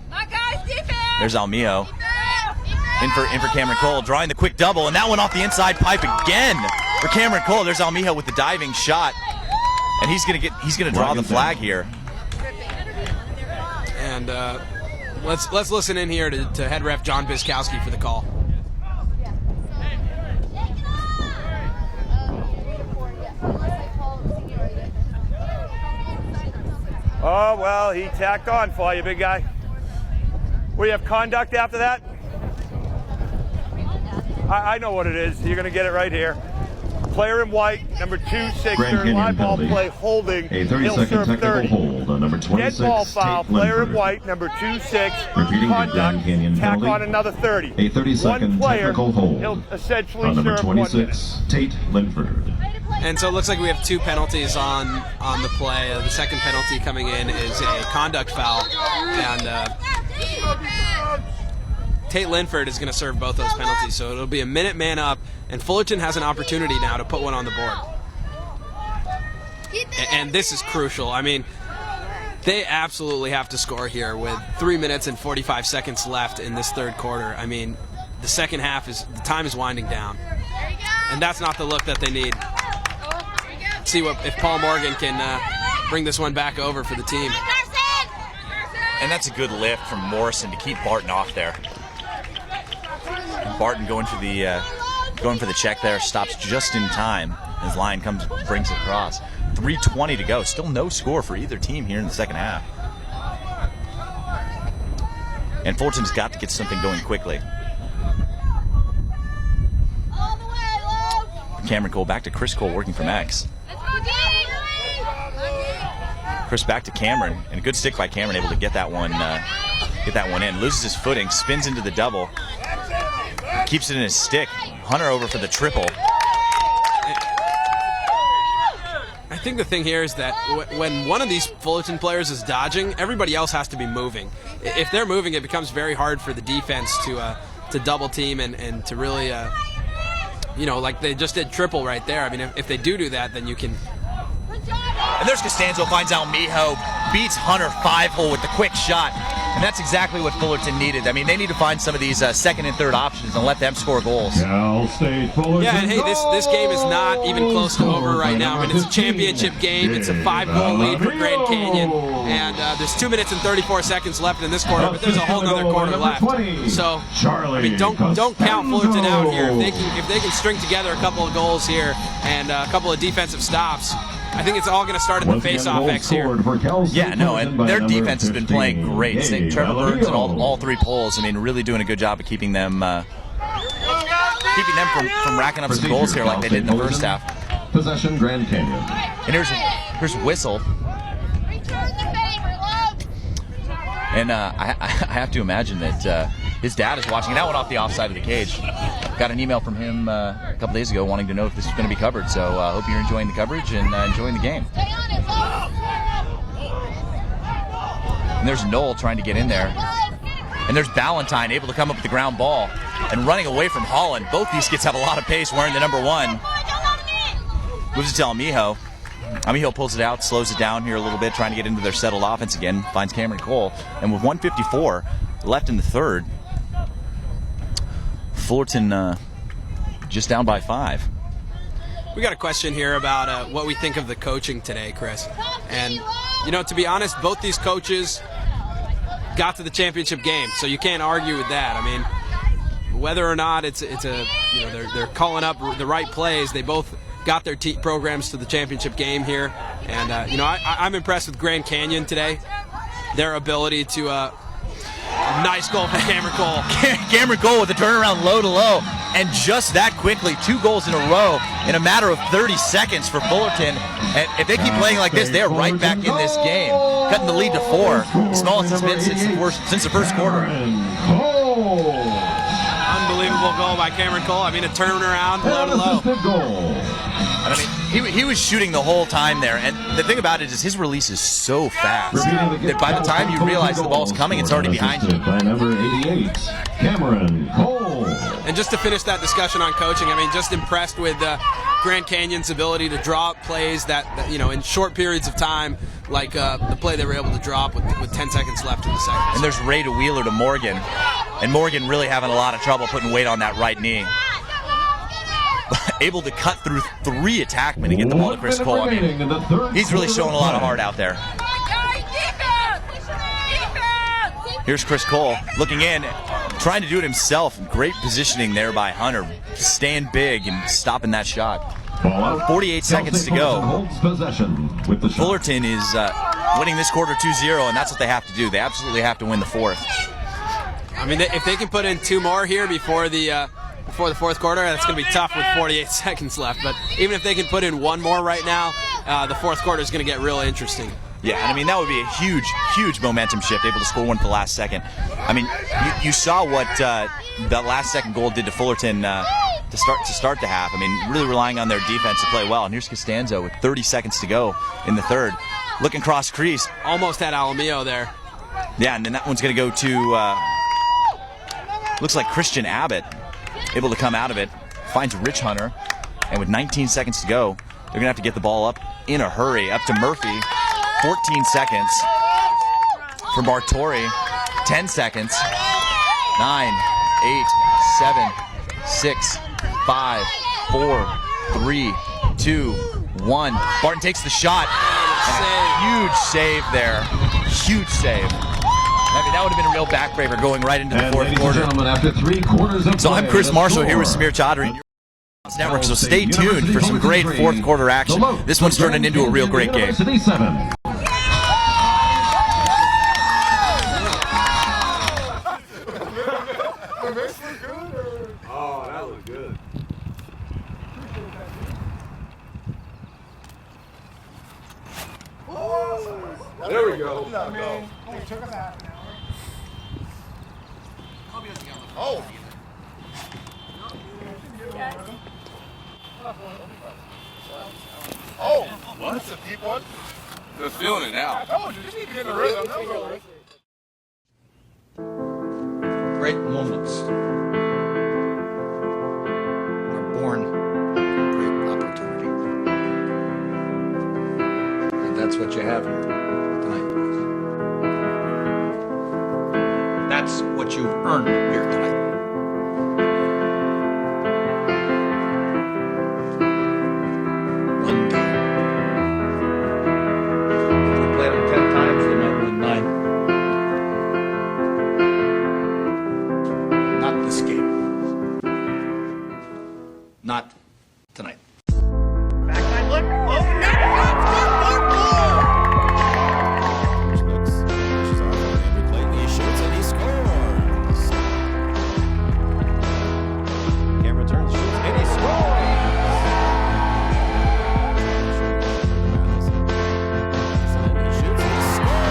There's Almio. In for Cameron Cole, drawing the quick double, and that one off the inside pipe again for Cameron Cole. There's Almijo with the diving shot, and he's gonna draw the flag here.
And let's listen in here to head ref John Biskowski for the call.
Oh, well, he tacked on for you, big guy. We have conduct after that? I know what it is. You're going to get it right here. Player in white, number 2-6, live ball play holding.
A 30-second technical hold on number 26.
Dead ball foul, player in white, number 2-6.
Repeating
conduct,
the Grand Canyon
tack
penalty.
on another 30.
A 30-second technical hold
He'll essentially
on number
serve 1 minute.
26, Tate Linford.
And so it looks like we have 2 penalties on the play. The second penalty coming in is a conduct foul, and Tate Linford is going to serve both those penalties. So it'll be a minute man up, and Fullerton has an opportunity now to put one on the board. And this is crucial. I mean, they absolutely have to score here with 3 minutes and 45 seconds left in this third quarter. I mean, the second half the time is winding down, and that's not the look that they need. See if Paul Morgan can bring this one back over for the team.
And that's a good lift from Morrison to keep Barton off there. Barton going for the check there, stops just in time. His line brings it across. 3:20 to go. Still no score for either team here in the second half. And Fullerton's got to get something going quickly. Cameron Cole back to Chris Cole working from X. Chris back to Cameron, and a good stick by Cameron, able to get that one in. Loses his footing, spins into the double, keeps it in his stick. Hunter over for the triple.
I think the thing here is that when one of these Fullerton players is dodging, everybody else has to be moving. If they're moving, it becomes very hard for the defense to double team and to really, like they just did triple right there. I mean, if they do that, then you can.
And there's Costanzo, finds Almijo, beats Hunter 5-hole with the quick shot. And that's exactly what Fullerton needed. I mean, they need to find some of these second and third options and let them score goals.
Cal State Fullerton.
Yeah, and hey, this game is not even close to over right now. I mean, it's a championship game. It's a 5-goal lead for Grand Canyon. And there's 2 minutes and 34 seconds left in this quarter, but there's a whole other quarter left. So, I mean, don't count Fullerton out here. If they can string together a couple of goals here and a couple of defensive stops, I think it's all going to start in the face-off X here.
Yeah, no, and their defense has been playing great. Trevor Burns and all 3 poles, I mean, really doing a good job of keeping them from racking up some goals here like they did in the first half.
Possession, Grand Canyon.
And here's Whistle. And I have to imagine that his dad is watching. And that went off the offside of the cage. Got an email from him a couple days ago wanting to know if this was going to be covered. So I hope you're enjoying the coverage and enjoying the game. And there's Knoll trying to get in there. And there's Ballantyne able to come up with the ground ball and running away from Holland. Both these kids have a lot of pace wearing the number 1. Moves it to Almijo. Almijo pulls it out, slows it down here a little bit, trying to get into their settled offense again. Finds Cameron Cole. And with 1:54 left in the third, Fullerton just down by 5.
We got a question here about what we think of the coaching today, Chris. And, to be honest, both these coaches got to the championship game, so you can't argue with that. I mean, whether or not they're calling up the right plays, they both got their programs to the championship game here. And, I'm impressed with Grand Canyon today. Their ability to nice goal from Cameron Cole.
Cameron Cole with a turnaround low to low. And just that quickly, 2 goals in a row in a matter of 30 seconds for Fullerton. And if they keep playing like this, they're right back in this game. Cutting the lead to 4. The smallest it's been since the first quarter.
Unbelievable goal by Cameron Cole. I mean, a turnaround low to low.
I mean, he was shooting the whole time there, and the thing about it is his release is so fast that by the time you realize the ball's coming, it's already behind you.
By number 88, Cameron Cole.
And just to finish that discussion on coaching, I mean, just impressed with Grand Canyon's ability to draw up plays that in short periods of time, like the play they were able to drop with 10 seconds left in the second.
And there's Ray to Wheeler to Morgan. And Morgan really having a lot of trouble putting weight on that right knee. Able to cut through 3 attackmen to get the ball to Chris Cole. I mean, he's really showing a lot of heart out there. Here's Chris Cole looking in, trying to do it himself. Great positioning there by Hunter, staying big and stopping that shot. 48 seconds to go. Fullerton is winning this quarter 2-0, and that's what they have to do. They absolutely have to win the 4th.
I mean, if they can put in 2 more here before the 4th quarter, that's going to be tough with 48 seconds left. But even if they can put in 1 more right now, the 4th quarter is going to get real interesting.
Yeah, and I mean, that would be a huge, huge momentum shift, able to score one at the last second. I mean, you saw what that last second goal did to Fullerton to start the half. I mean, really relying on their defense to play well. And here's Costanzo with 30 seconds to go in the 3rd. Looking cross crease.
Almost had Alamillo there.
Yeah, and then that one's going to go to, looks like Christian Abbott, able to come out of it. Finds Rich Hunter. And with 19 seconds to go, they're going to have to get the ball up in a hurry. Up to Murphy. 14 seconds for Bartori. 10 seconds. 9, 8, 7, 6, 5, 4, 3, 2, 1. Barton takes the shot. Huge save there. Huge save. I mean, that would have been a real backbreaker going right into the 4th quarter.
After 3 quarters of
So I'm Chris Marshall here with Samir Chaudhry. Network, so stay tuned for some great 4th quarter action. This one's turning into a real great game.
Oh, that was good. There we go. Oh. Oh, what? That's a deep one. Just feeling it now. I told you, just need to get in the rhythm.
Great moments are born from great opportunity. And that's what you have here tonight. That's what you've earned here tonight. One game. If we played them 10 times, they might win 9. Not this game. Not tonight.
Backside look. Oh, net.
Looks, pushes off on Andrew Clayton. He shoots and he scores. Camera turns, shoots, and he scores. He shoots and he scores.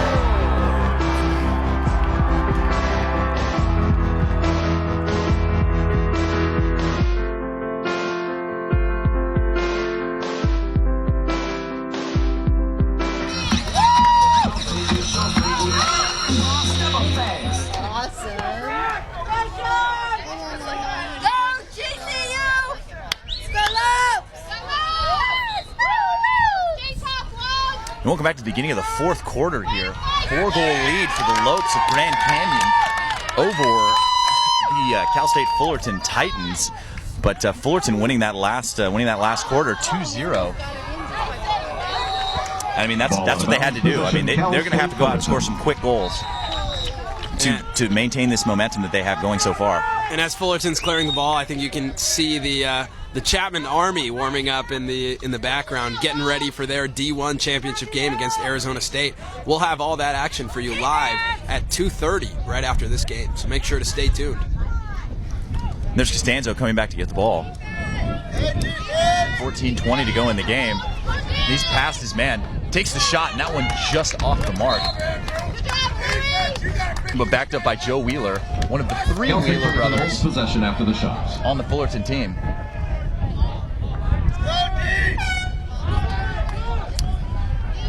And welcome back to the beginning of the 4th quarter here. 4-goal lead for the Lopes of Grand Canyon over the Cal State Fullerton Titans. But Fullerton winning that last quarter 2-0. I mean, that's what they had to do. I mean, they're going to have to go out and score some quick goals to maintain this momentum that they have going so far.
And as Fullerton's clearing the ball, I think you can see the Chapman Army warming up in the background, getting ready for their D1 championship game against Arizona State. We'll have all that action for you live at 2:30 right after this game, so make sure to stay tuned.
There's Costanzo coming back to get the ball. 14:20 to go in the game. He's past his man. Takes the shot, and that one just off the mark. But backed up by Joe Wheeler, one of the 3 Wheeler brothers
possession after the shot
on the Fullerton team.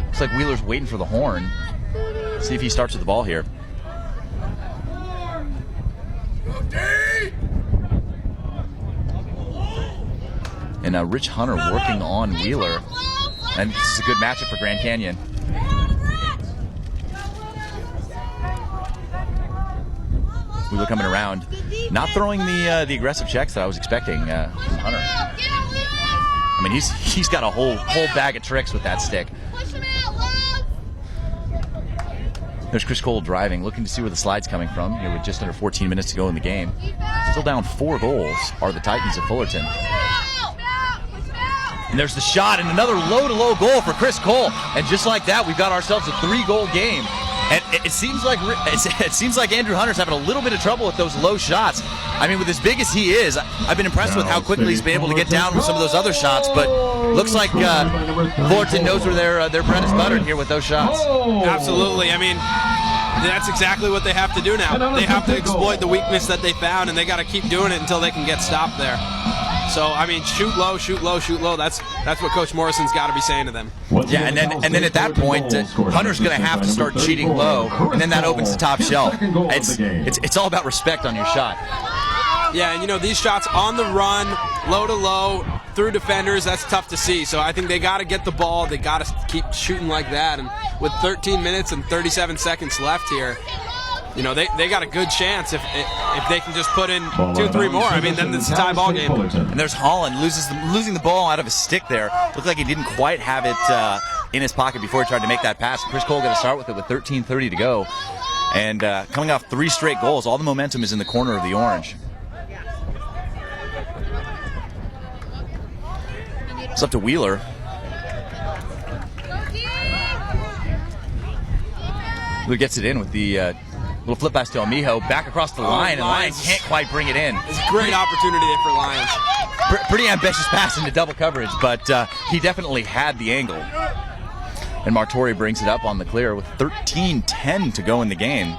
Looks like Wheeler's waiting for the horn. See if he starts with the ball here. And Rich Hunter working on Wheeler. And this is a good matchup for Grand Canyon. Wheeler coming around, not throwing the aggressive checks that I was expecting from Hunter. I mean, he's got a whole bag of tricks with that stick. There's Chris Cole driving, looking to see where the slide's coming from here with just under 14 minutes to go in the game. Still down 4 goals are the Titans of Fullerton. And there's the shot and another low-to-low goal for Chris Cole. And just like that, we've got ourselves a 3-goal game. And it seems like Andrew Hunter's having a little bit of trouble with those low shots. I mean, with as big as he is, I've been impressed with how quickly he's been able to get down with some of those other shots. But looks like Fullerton knows where their bread is buttered here with those shots.
Absolutely. I mean, that's exactly what they have to do now. They have to exploit the weakness that they found, and they got to keep doing it until they can get stopped there. So, I mean, shoot low, shoot low, shoot low. That's what Coach Morrison's got to be saying to them.
Yeah, and then at that point, Hunter's going to have to start cheating low, and then that opens the top shelf. It's all about respect on your shot.
Yeah, and you know, these shots on the run, low to low, through defenders, that's tough to see. So I think they got to get the ball. They got to keep shooting like that. And with 13 minutes and 37 seconds left here, you know, they got a good chance if they can just put in 2-3 more. I mean, then it's a tie ball game.
And there's Holland losing the ball out of his stick there. Looked like he didn't quite have it in his pocket before he tried to make that pass. Chris Cole got to start with it with 13:30 to go. And coming off 3 straight goals, all the momentum is in the corner of the orange. It's up to Wheeler. Wheeler gets it in with the little flip pass to Amijo, back across the line, and Lyons can't quite bring it in.
It's a great opportunity there for Lyons.
Pretty ambitious pass into double coverage, but he definitely had the angle. And Martori brings it up on the clear with 13:10 to go in the game.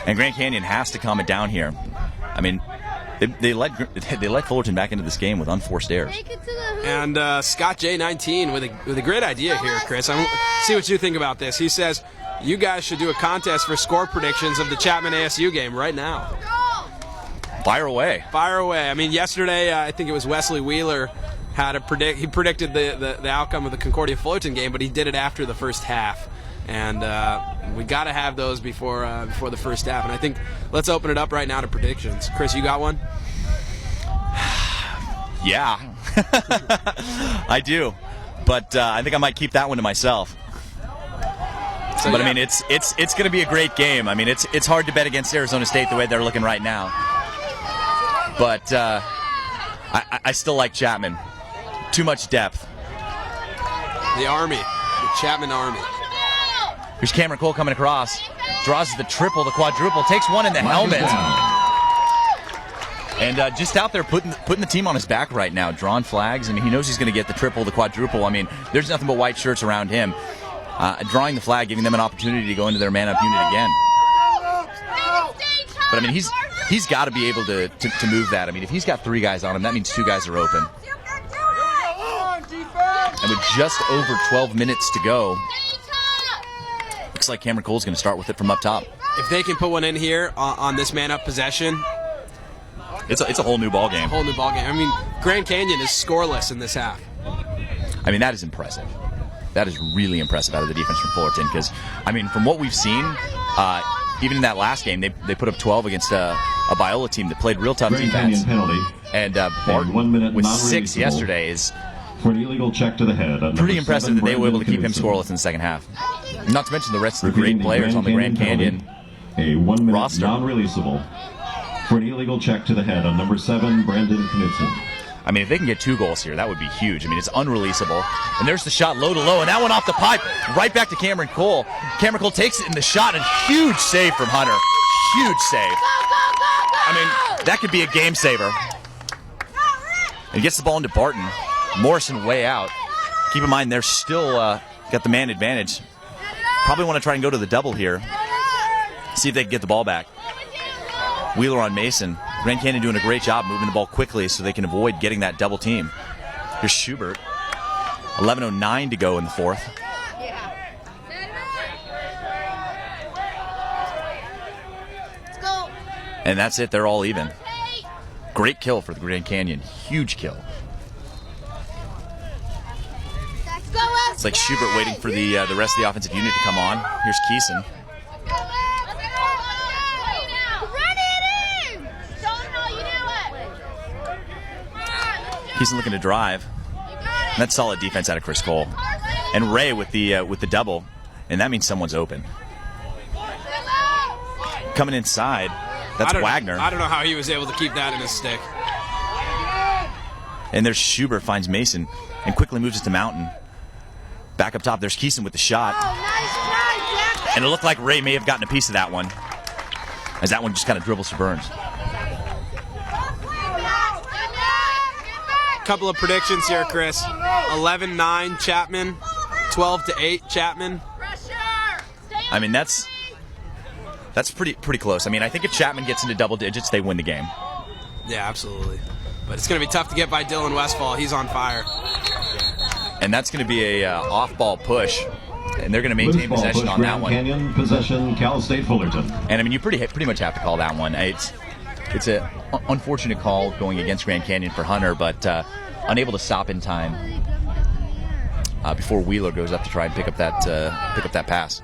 And Grand Canyon has to calm it down here. I mean, they let Fullerton back into this game with unforced errors.
And Scott J19 with a great idea here, Chris. I see what you think about this. He says, you guys should do a contest for score predictions of the Chapman ASU game right now.
Fire away.
Fire away. I mean, yesterday, I think it was Wesley Wheeler he predicted the outcome of the Concordia Fullerton game, but he did it after the first half. And we got to have those before the first half. And I think let's open it up right now to predictions. Chris, you got one?
Yeah, I do. But I think I might keep that one to myself.
So,
but
yeah.
I mean, it's going to be a great game. I mean, it's hard to bet against Arizona State the way they're looking right now. But I still like Chapman. Too much depth.
The Army, the Chapman Army.
Here's Cameron Cole coming across. Draws the triple, the quadruple, takes one in the helmet. And just out there putting the team on his back right now, drawing flags. I mean, he knows he's going to get the triple, the quadruple. I mean, there's nothing but white shirts around him. Drawing the flag, giving them an opportunity to go into their man-up unit again. But, I mean, he's got to be able to move that. I mean, if he's got 3 guys on him, that means 2 guys are open. And with just over 12 minutes to go, looks like Cameron Cole's going to start with it from up top.
If they can put one in here on this man-up possession,
it's a whole new ball game.
A whole new ball game. I mean, Grand Canyon is scoreless in this half.
I mean, that is impressive. That is really impressive out of the defense from Fullerton because, I mean, from what we've seen, even in that last game, they put up 12 against a Biola team that played real tough defense.
Penalty.
And Barton with 6 yesterday is
for an illegal check to the head.
Pretty impressive that they were able to keep him scoreless in the second half. Not to mention the rest of the great players on the Grand Canyon
a 1 minute
roster.
Non-releasable for an illegal check to the head on number 7, Brandon Knudsen.
I mean, if they can get 2 goals here, that would be huge. I mean, it's unreleasable. And there's the shot low to low, and that one off the pipe, right back to Cameron Cole. Cameron Cole takes it in the shot, and huge save from Hunter. Huge save. I mean, that could be a game saver. And gets the ball into Barton. Morrison way out. Keep in mind, they're still got the man advantage. Probably want to try and go to the double here. See if they can get the ball back. Wheeler on Mason. Grand Canyon doing a great job moving the ball quickly so they can avoid getting that double team. Here's Schubert. 11:09 to go in the 4th. And that's it. They're all even. Great kill for the Grand Canyon. Huge kill. It's like Schubert waiting for the rest of the offensive unit to come on. Here's Keeson. Keeson looking to drive. And that's solid defense out of Chris Cole. And Ray with the double, and that means someone's open. Coming inside, that's Wagner.
I don't know how he was able to keep that in his stick.
And there's Schubert, finds Mason, and quickly moves it to Mountain. Back up top, there's Keeson with the shot. And it looked like Ray may have gotten a piece of that one, as that one just kind of dribbles to Burns.
Couple of predictions here, Chris. 11-9 Chapman, 12-8 Chapman.
I mean, that's pretty close. I mean, I think if Chapman gets into double digits, they win the game.
Yeah, absolutely. But it's going to be tough to get by Dylan Westfall. He's on fire.
And that's going to be a off-ball push, and they're going to maintain possession on that one.
Canyon possession, Cal State Fullerton.
And I mean, you pretty much have to call that one. It's an unfortunate call going against Grand Canyon for Hunter, but unable to stop in time before Wheeler goes up to try and pick up that pass.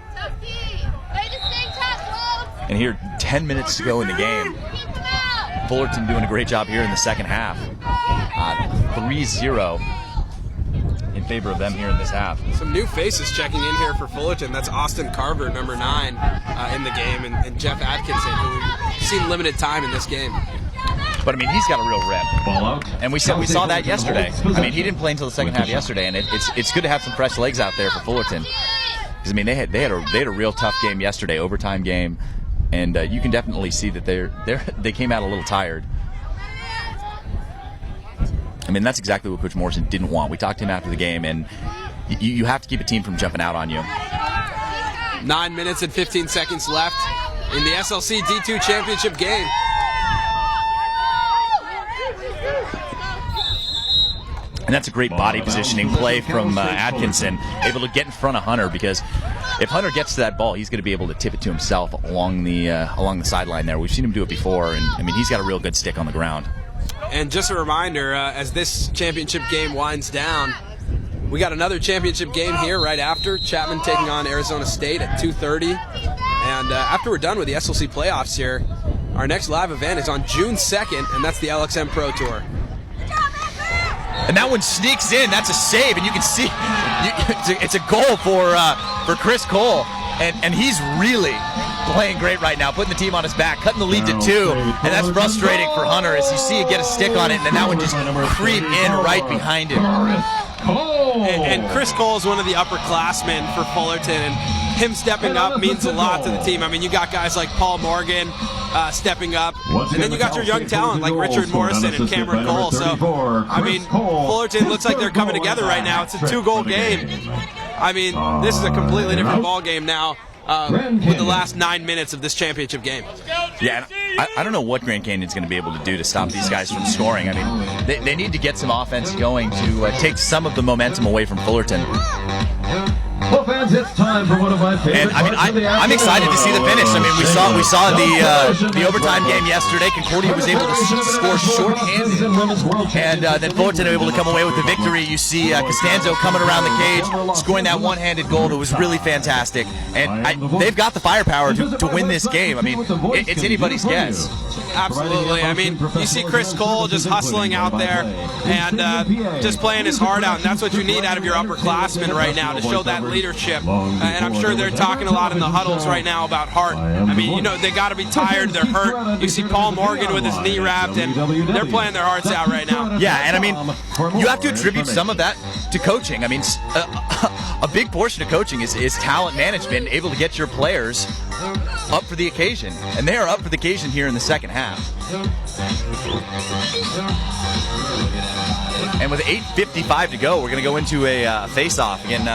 And here, 10 minutes to go in the game. Fullerton doing a great job here in the second half. 3-0 in favor of them here in this half.
Some new faces checking in here for Fullerton. That's Austin Carver, number 9 in the game, and Jeff Atkinson, who we've seen limited time in this game.
But I mean, he's got a real rep.
Ball out.
And we saw that yesterday. I mean, he didn't play until the second half yesterday, and it's good to have some fresh legs out there for Fullerton. Because I mean, they had a real tough game yesterday, overtime game, and you can definitely see that they came out a little tired. I mean, that's exactly what Coach Morrison didn't want. We talked to him after the game, and you have to keep a team from jumping out on you.
9 minutes and 15 seconds left in the SLC D2 Championship game.
And that's a great body positioning play from Atkinson, able to get in front of Hunter, because if Hunter gets to that ball, he's going to be able to tip it to himself along the sideline there. We've seen him do it before, and I mean, he's got a real good stick on the ground.
And just a reminder, as this championship game winds down, we got another championship game here right after. Chapman taking on Arizona State at 2:30. And after we're done with the SLC playoffs here, our next live event is on June 2nd, and that's the LXM Pro Tour.
And that one sneaks in. That's a save, and you can see it's a goal for Chris Cole, and he's really playing great right now, putting the team on his back, cutting the lead to 2, and that's frustrating for Hunter as you see it get a stick on it, and then that one just creep in right behind him.
And Chris Cole is one of the upperclassmen for Fullerton, and him stepping up means a lot to the team. I mean, you got guys like Paul Morgan stepping up, and then you got your young talent like Richard Morrison and Cameron Cole. So, I mean, Fullerton looks like they're coming together right now. It's a 2-goal game. I mean, this is a completely different ball game now with the last 9 minutes of this championship game.
Yeah, I don't know what Grand Canyon's going to be able to do to stop these guys from scoring. I mean, they need to get some offense going to take some of the momentum away from Fullerton.
Well, fans, it's time for one of my favorite.
And I mean, I'm excited to see the finish. I mean, we saw the overtime game yesterday. Concordia was able to score shorthanded, and then Fullerton able to come away with the victory. You see Costanzo coming around the cage, scoring that one-handed goal that was really fantastic. And they've got the firepower to win this game. I mean, it's anybody's guess.
Absolutely. I mean, you see Chris Cole just hustling out there and just playing his heart out, and that's what you need out of your upperclassmen right now to show that leadership. And I'm sure they're talking a lot in the huddles right now about heart. I mean, you know, they got to be tired, they're hurt. You see Paul Morgan with his knee wrapped, and they're playing their hearts out right now.
Yeah, and I mean, you have to attribute some of that to coaching. I mean, a big portion of coaching is talent management, able to get your players up for the occasion, and they are up for the occasion here in the second half. And with 8:55 to go, we're going to go into a face-off again.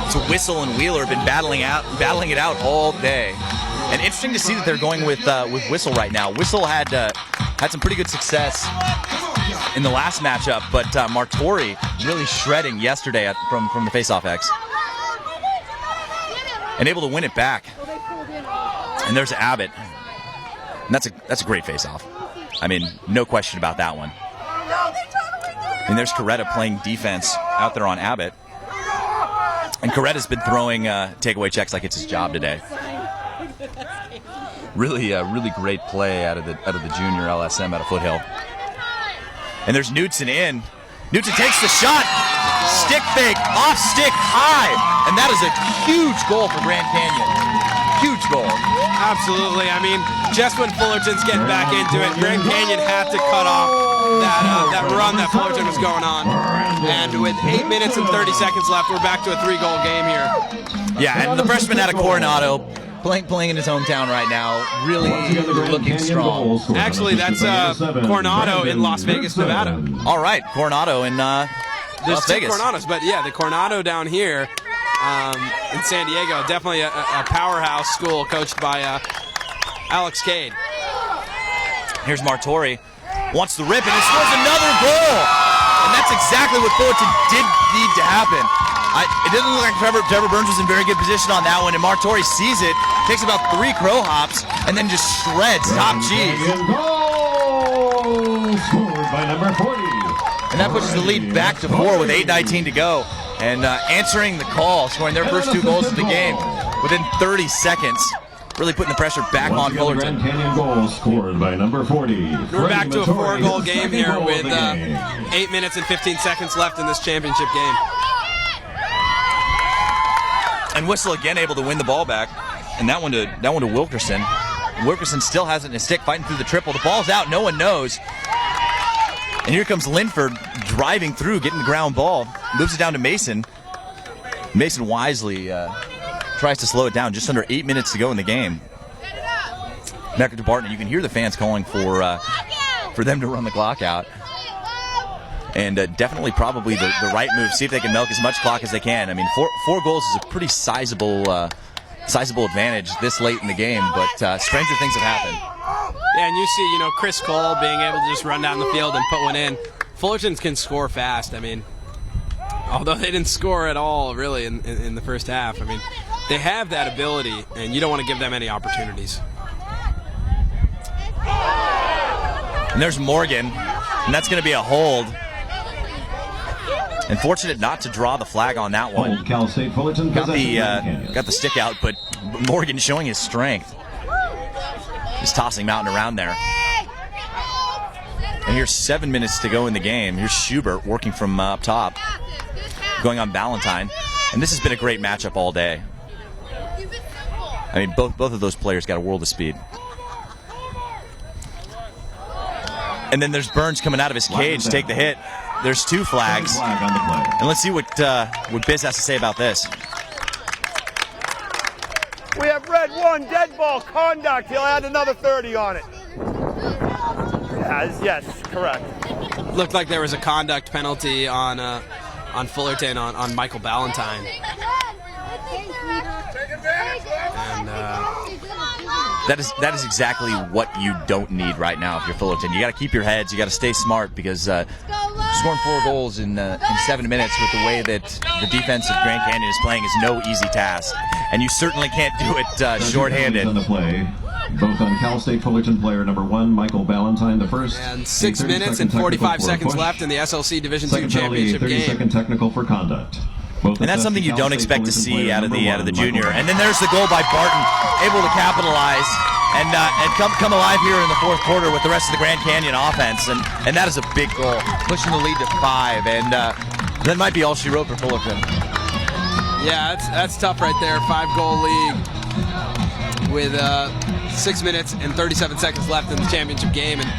So Whistle and Wheeler have been battling it out all day, and interesting to see that they're going with Whistle right now. Whistle had some pretty good success in the last matchup, but Martori really shredding yesterday from the face-off X, and able to win it back. And there's Abbott, and that's a great face-off. I mean, no question about that one. And there's Coretta playing defense out there on Abbott. And Coretta's been throwing takeaway checks like it's his job today. Really great play out of the junior LSM out of Foothill. And there's Knudsen in. Knudsen takes the shot. Stick fake, off stick, high. And that is a huge goal for Grand Canyon. Huge goal.
Absolutely. I mean, just when Fullerton's getting back into it, Grand Canyon had to cut off that run that Fullerton was going on. And with 8 minutes and 30 seconds left, we're back to a 3-goal game here.
Yeah, and the freshman out of Coronado, playing in his hometown right now, really looking strong.
Actually, that's Coronado in Las Vegas, Nevada.
All right, Coronado in Las Vegas.
There's 2 Coronados, but yeah, the Coronado down here in San Diego, definitely a powerhouse school coached by Alex Cade.
Here's Martori, wants the rip, and he scores another goal. And that's exactly what Fullerton did need to happen. It didn't look like Trevor Burns was in very good position on that one, and Martori sees it, takes about 3 crow hops, and then just shreds top cheese.
Goal scored by number 40.
And that pushes the lead back to 4 with 8:19 to go. And answering the call, scoring their first 2 goals of the game within 30 seconds. Really putting the pressure back on Fullerton.
Grand Canyon goal scored by number 40.
We're back to a 4-goal game here with 8 minutes and 15 seconds left in this championship game.
And Whistle again able to win the ball back. And that one to Wilkerson. Wilkerson still has it in his stick, fighting through the triple. The ball's out, no one knows. And here comes Linford driving through, getting the ground ball. Moves it down to Mason. Mason wisely tries to slow it down. Just under 8 minutes to go in the game. Back to Barton. You can hear the fans calling for them to run the clock out. And definitely probably the right move. See if they can milk as much clock as they can. I mean, four goals is a pretty sizable advantage this late in the game, but stranger things have happened.
Yeah, and you see, Chris Cole being able to just run down the field and put one in. Fullerton can score fast. I mean, although they didn't score at all, really, in the first half. I mean, they have that ability, and you don't want to give them any opportunities.
And there's Morgan, and that's going to be a hold. Unfortunate not to draw the flag on that one.
Cal State Fullerton
got the stick out, but Morgan showing his strength. Just tossing Mountain around there. And here's 7 minutes to go in the game. Here's Schubert working from up top, going on Ballantyne. And this has been a great matchup all day. I mean, both of those players got a world of speed. And then there's Burns coming out of his cage to take the hit. There's 2 flags. And let's see what Biz has to say about this.
We have red 1, dead ball, conduct. He'll add another 30 on it. Yes, correct.
Looked like there was a conduct penalty on Fullerton on Michael Ballantyne. And
that is exactly what you don't need right now if you're Fullerton. You got to keep your heads. You got to stay smart because scoring 4 goals in 7 minutes with the way that the defense of Grand Canyon is playing is no easy task, and you certainly can't do it shorthanded.
On the play, both on Cal State Fullerton player number 1, Michael Ballantyne, the first.
And 6 minutes and 45 seconds left in the SLC Division II championship game.
30-second technical for conduct.
And that's something you don't expect to see out of the junior. And then there's the goal by Barton, able to capitalize and come alive here in the 4th quarter with the rest of the Grand Canyon offense. And that is a big goal, pushing the lead to 5. And that might be all she wrote for Fullerton.
Yeah, that's tough right there. 5-goal lead with 6 minutes and 37 seconds left in the championship game. And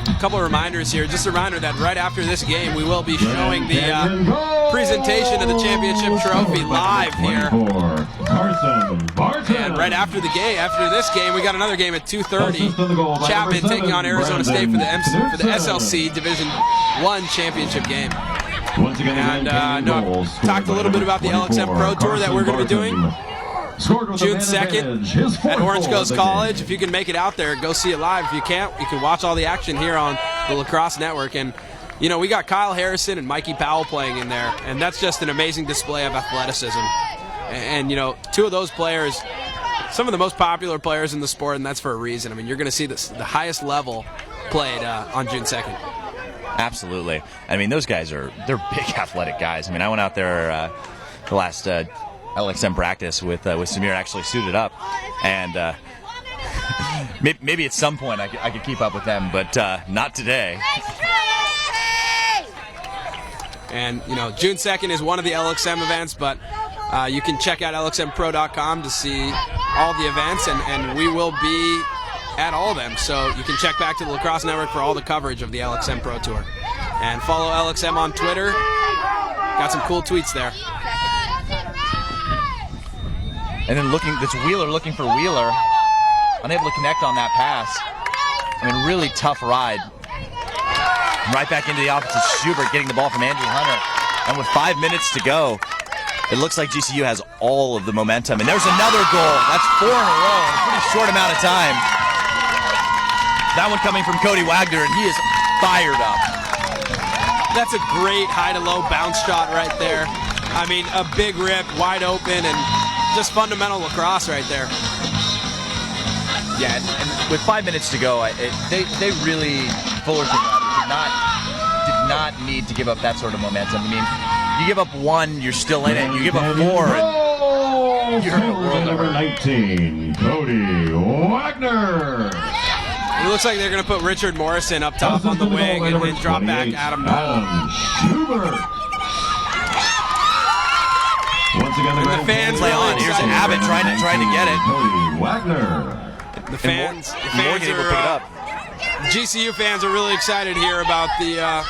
a couple of reminders here. Just a reminder that right after this game, we will be showing the presentation of the championship trophy live here. And right after the game, after this game, we got another game at 2:30. Chapman taking on Arizona State for the SLC Division I championship game. And talked a little bit about the LXM Pro Tour that we're going to be doing. June 2nd at Orange Coast College. If you can make it out there, go see it live. If you can't, you can watch all the action here on the Lacrosse Network. And, we got Kyle Harrison and Mikey Powell playing in there, and that's just an amazing display of athleticism. And 2 of those players, some of the most popular players in the sport, and that's for a reason. I mean, you're going to see the highest level played on June 2nd.
Absolutely. I mean, those guys they're big athletic guys. I mean, I went out there the last LXM practice with Samir actually suited up, and maybe at some point I could keep up with them, but not today.
And, you know, June 2nd is one of the LXM events, but you can check out lxmpro.com to see all the events, and we will be at all of them. So you can check back to the Lacrosse Network for all the coverage of the LXM Pro Tour. And follow LXM on Twitter. Got some cool tweets there.
And then that's Wheeler looking for Wheeler. Unable to connect on that pass. I mean, really tough ride. Right back into the offense is Schubert getting the ball from Andrew Hunter. And with 5 minutes to go, it looks like GCU has all of the momentum. And there's another goal. That's 4 in a row in a pretty short amount of time. That one coming from Cody Wagner, and he is fired up.
That's a great high-to-low bounce shot right there. I mean, a big rip, wide open, and just fundamental lacrosse right there.
Yeah, and with 5 minutes to go, they really, Fullerton did not need to give up that sort of momentum. I mean, you give up 1, you're still in it. You give up 4, and you're in a world
number 19, Cody Wagner.
It looks like they're going to put Richard Morrison up top on the wing and then drop back Adam Knoll.
Schubert. Once again,
the fans
play on. Here's Abbott trying to get it.
Cody Wagner.
The fans
are pick it up.
GCU fans are really excited here about the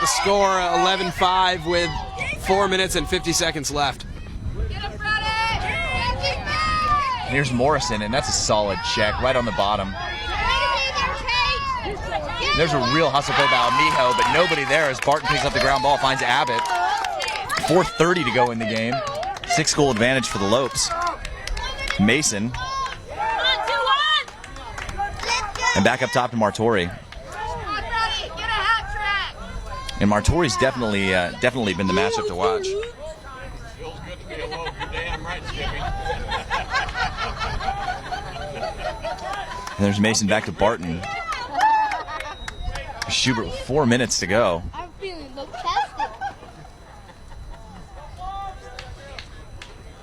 score 11-5 with 4 minutes and 50 seconds left.
Here's Morrison, and that's a solid check right on the bottom. There's a real hustle play by Miho, but nobody there as Barton picks up the ground ball, finds Abbott. 4:30 to go in the game. 6-goal advantage for the Lopes. Mason. And back up top to Martori. And Martori's definitely been the matchup to watch.
Feels good to be a Lope. You're damn right, Skippy.
And there's Mason back to Barton. Schubert with 4 minutes to go.
I'm feeling fantastic.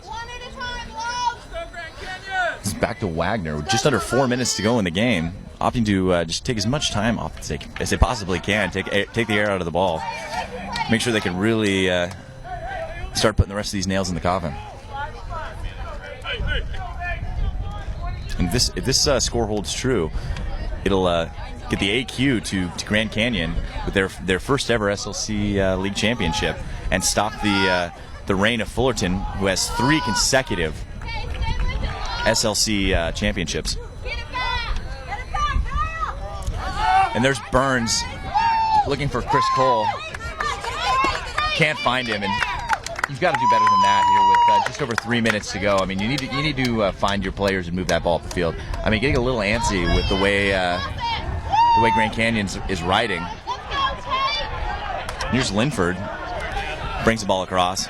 One at a time, Lopes.
This is back to Wagner with just under 4 minutes to go in the game. Opting to just take as much time off as they possibly can. Take the air out of the ball. Make sure they can really start putting the rest of these nails in the coffin. And if this score holds true, it'll get the AQ to Grand Canyon with their first ever SLC League Championship and stop the reign of Fullerton, who has 3 consecutive SLC championships. And there's Burns looking for Chris Cole. Can't find him, and you've got to do better than that here with just over 3 minutes to go. I mean, you need to find your players and move that ball up the field. I mean, getting a little antsy with the way Grand Canyon is riding. Here's Linford, brings the ball across.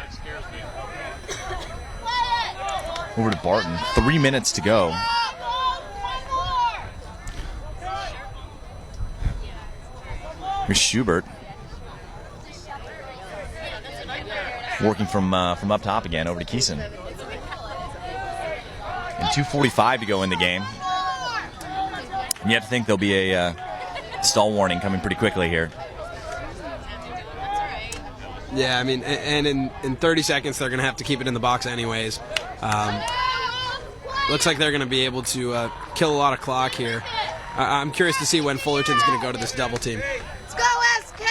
Over to Barton. 3 minutes to go. Here's Schubert. Working from up top again over to Keeson. And 2:45 to go in the game. And you have to think there'll be a stall warning coming pretty quickly here.
Yeah, I mean, and in 30 seconds they're going to have to keep it in the box anyways. Looks like they're going to be able to kill a lot of clock here. I'm curious to see when Fullerton's going to go to this double team.
Let's go, SK!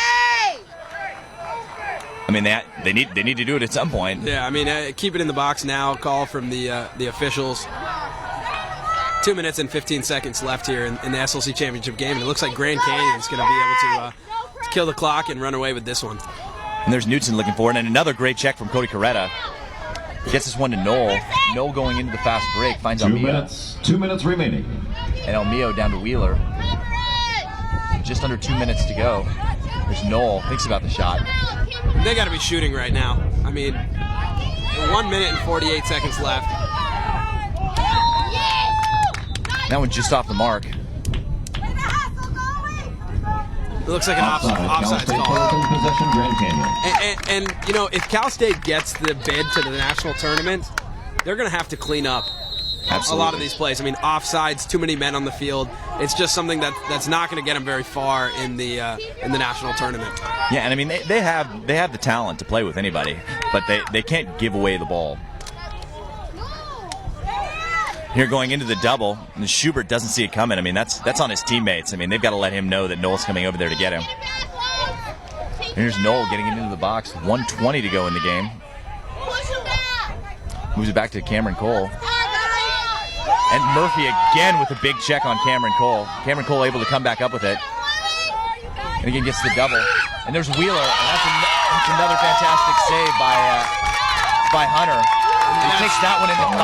I mean, they need to do it at some point.
Yeah, I mean, keep it in the box now. Call from the officials. 2 minutes and 15 seconds left here in the SLC Championship game, and it looks like Grand Canyon's going to be able to kill the clock and run away with this one.
And there's Knutson looking for it, and another great check from Cody Coretta. Gets this one to Knoll. Knoll going into the fast break, finds Almio.
2 minutes remaining.
And Almio down to Wheeler. Just under 2 minutes to go. There's Knoll, thinks about the shot.
They got to be shooting right now. I mean, 1 minute and 48 seconds left.
That one just off the mark.
It looks like an offside call. And you know, if Cal State gets the bid to the national tournament, they're going to have to clean up. a lot of these plays. I mean, offsides, too many men on the field. It's just something that's not going to get them very far in the national tournament.
Yeah, and I mean they have the talent to play with anybody, but they can't give away the ball. Here going into the double, and Schubert doesn't see it coming. I mean, that's on his teammates. I mean, they've got to let him know that Noel's coming over there to get him. Here's Noel getting it into the box. 1:20 to go in the game. Moves it back to Cameron Cole. And Murphy again with a big check on Cameron Cole. Cameron Cole able to come back up with it. And again gets the double. And there's Wheeler. And that's another fantastic save by Hunter. He takes that one into 5.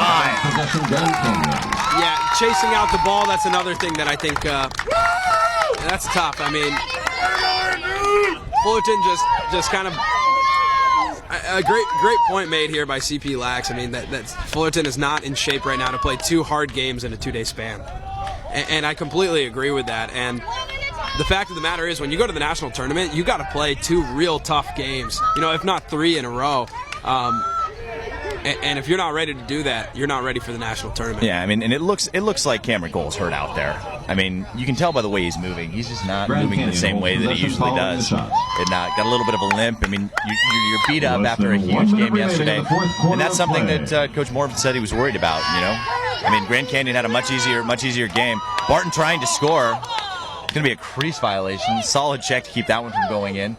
Yeah, chasing out the ball, that's another thing that I think, that's tough. I mean, Fullerton just kind of, a great point made here by CP Lax. I mean, that Fullerton is not in shape right now to play 2 hard games in a 2-day span. And I completely agree with that. And the fact of the matter is, when you go to the national tournament, you got to play 2 real tough games, if not 3 in a row. And if you're not ready to do that, you're not ready for the national tournament.
Yeah, I mean, and it looks like Cameron Cole's hurt out there. I mean, you can tell by the way he's moving. He's just not moving in the same way that he usually does. And got a little bit of a limp. I mean, you're beat up after a huge game yesterday, and that's something that Coach Morvan said he was worried about. I mean, Grand Canyon had a much easier game. Barton trying to score. It's going to be a crease violation. Solid check to keep that one from going in.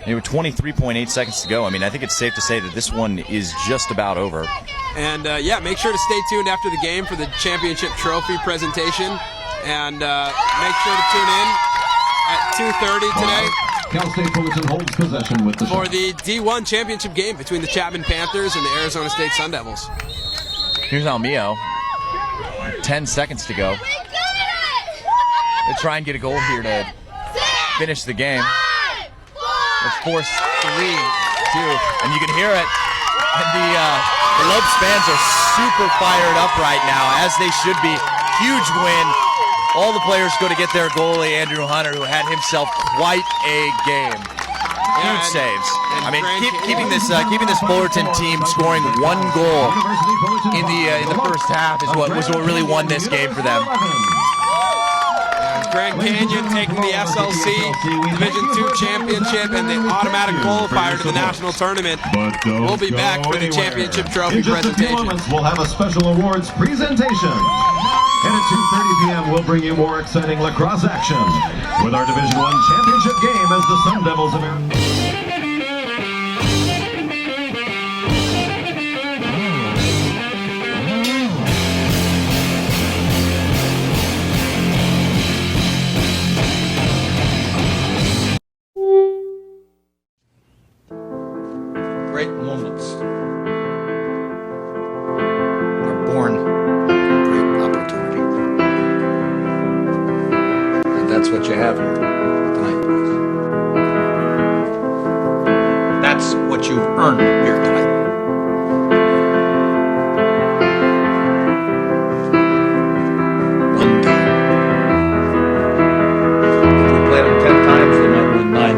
There were 23.8 seconds to go. I mean, I think it's safe to say that this one is just about over.
And, yeah, make sure to stay tuned after the game for the championship trophy presentation. And make sure to tune in at 2:30 today
Cal State Fullerton holds possession with the
for the D1 championship game between the Chapman Panthers and the Arizona State Sun Devils.
Here's Almio. 10 seconds to go. They try and get a goal here to finish the game. Let's force 3-2, and you can hear it. And the Lopes fans are super fired up right now, as they should be. Huge win. All the players go to get their goalie, Andrew Hunter, who had himself quite a game. Huge saves. I mean, keeping this Fullerton team scoring 1 goal in the first half is what really won this game for them.
Grand Canyon taking the SLC Division II championship and the automatic qualifier to the national tournament. We'll be back for the championship trophy presentation.
We'll have a special awards presentation. And at 2:30 p.m. we'll bring you more exciting lacrosse action with our Division I championship game as the Sun Devils of
Great moments are born from great opportunity. And that's what you have here tonight. That's what you've earned here tonight. One game. If we played them 10 times, they might win 9.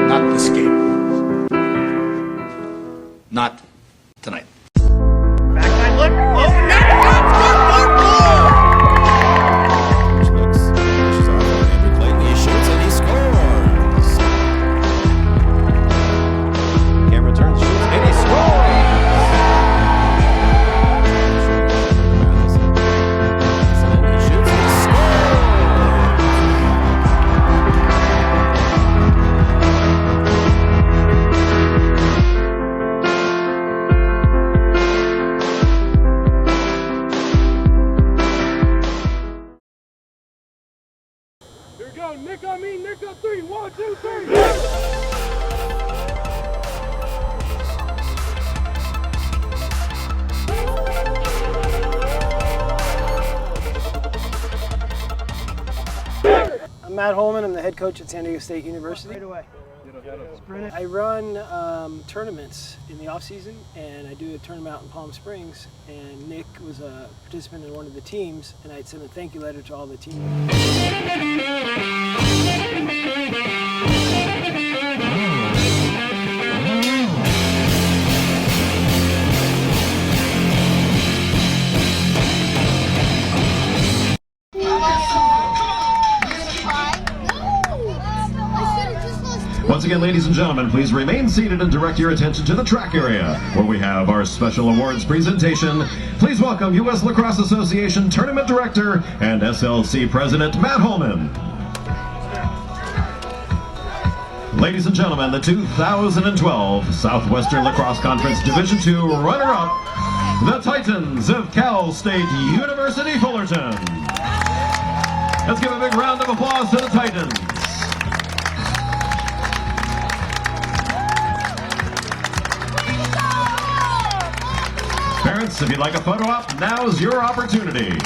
Not this game. Not tonight.
Backside look. Oh, net.
He shoots and he scores. Cameron turns, shoots, and he scores. He shoots and he scores.
Here we go. Nick on me. Nick on 3. 1, 2, 3.
I'm Matt Holman. I'm the head coach at San Diego State University. Right away. I run tournaments in the off season, and I do a tournament out in Palm Springs. And Nick was a participant in one of the teams, and I'd send a thank you letter to all the teams.
again, ladies and gentlemen, please remain seated and direct your attention to the track area where we have our special awards presentation. Please welcome U.S. Lacrosse Association Tournament Director and SLC President Matt Holman. Ladies and gentlemen, the 2012 Southwestern Lacrosse Conference Division II runner-up, the Titans of Cal State University Fullerton. Let's give a big round of applause to the Titans. Parents, if you'd like a photo op, now's your opportunity.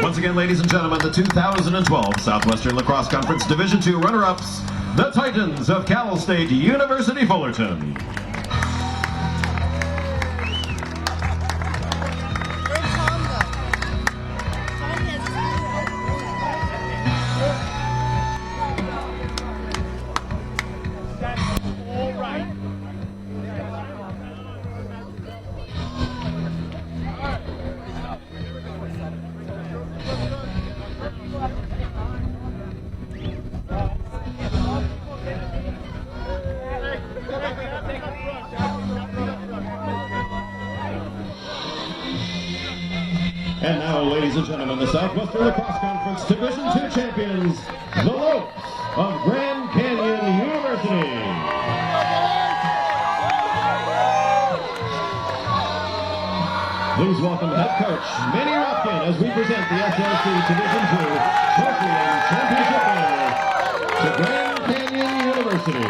Once again, ladies and gentlemen, the 2012 Southwestern Lacrosse Conference Division II runner-ups, the Titans of Cal State University Fullerton. And now, ladies and gentlemen, the Southwestern Lacrosse Conference Division II champions, the Lopes of Grand Canyon University. Please welcome head coach Manny Rotkin as we present the SLC Division II Trophy and Championship winner to Grand Canyon University.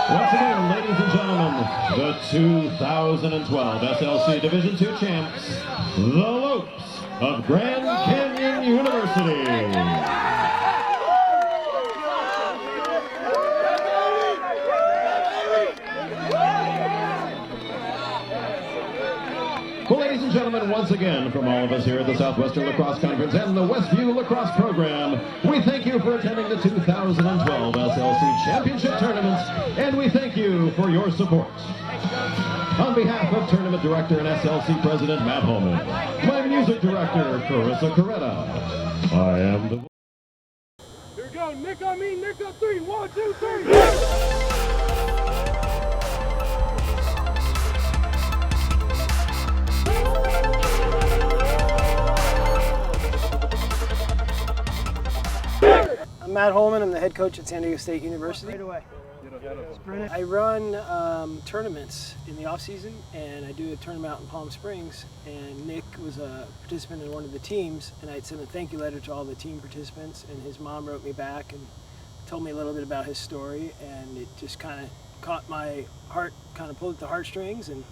Once again, ladies and gentlemen, the 2012 SLC Division II champs, the Lopes of Grand Canyon University. Well, ladies and gentlemen, once again, from all of us here at the Southwestern Lacrosse Conference and the Westview Lacrosse Program, we thank you for attending the 2012 SLC Championship Tournament, and we thank you for your support. On behalf of Tournament Director and SLC President Matt Holman, my Music Director, Carissa Coretta, I am the...
Here we go, Nick on me, Nick on three, 1, 2, 3.
I'm Matt Holman. I'm the head coach at San Diego State University. Right away. I run tournaments in the off season, and I do a tournament out in Palm Springs. And Nick was a participant in one of the teams, and I sent a thank you letter to all the team participants. And his mom wrote me back and told me a little bit about his story, and it just kind of caught my heart, kind of pulled at the heartstrings. And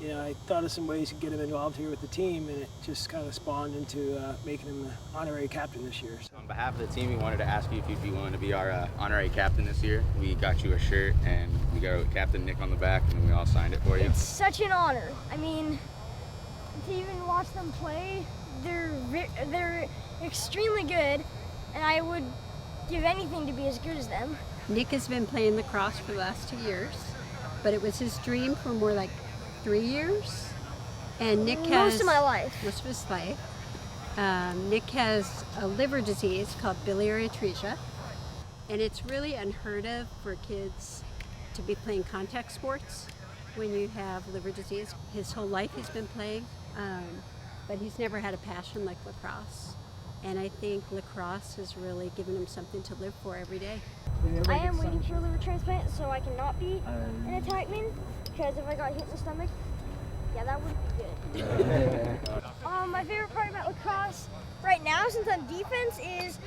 you know, I thought of some ways to get him involved here with the team, and it just kind of spawned into making him the honorary captain this year. So.
On behalf of the team, we wanted to ask you if you'd be willing to be our honorary captain this year. We got you a shirt, and we got Captain Nick on the back, and we all signed it for you.
It's such an honor. I mean, to even watch them play, they're extremely good, and I would give anything to be as good as them.
Nick has been playing lacrosse for the last 2 years, but it was his dream for more like 3 years, and Nick has
most of my life.
Most of his life. Nick has a liver disease called biliary atresia, and it's really unheard of for kids to be playing contact sports when you have liver disease. His whole life he's been playing, but he's never had a passion like lacrosse, and I think lacrosse has really given him something to live for every day.
I am waiting for a liver transplant, so I cannot be an attackman. Because if I got hit in the stomach, yeah, that would be good. My favorite part about lacrosse right now, since I'm defense, is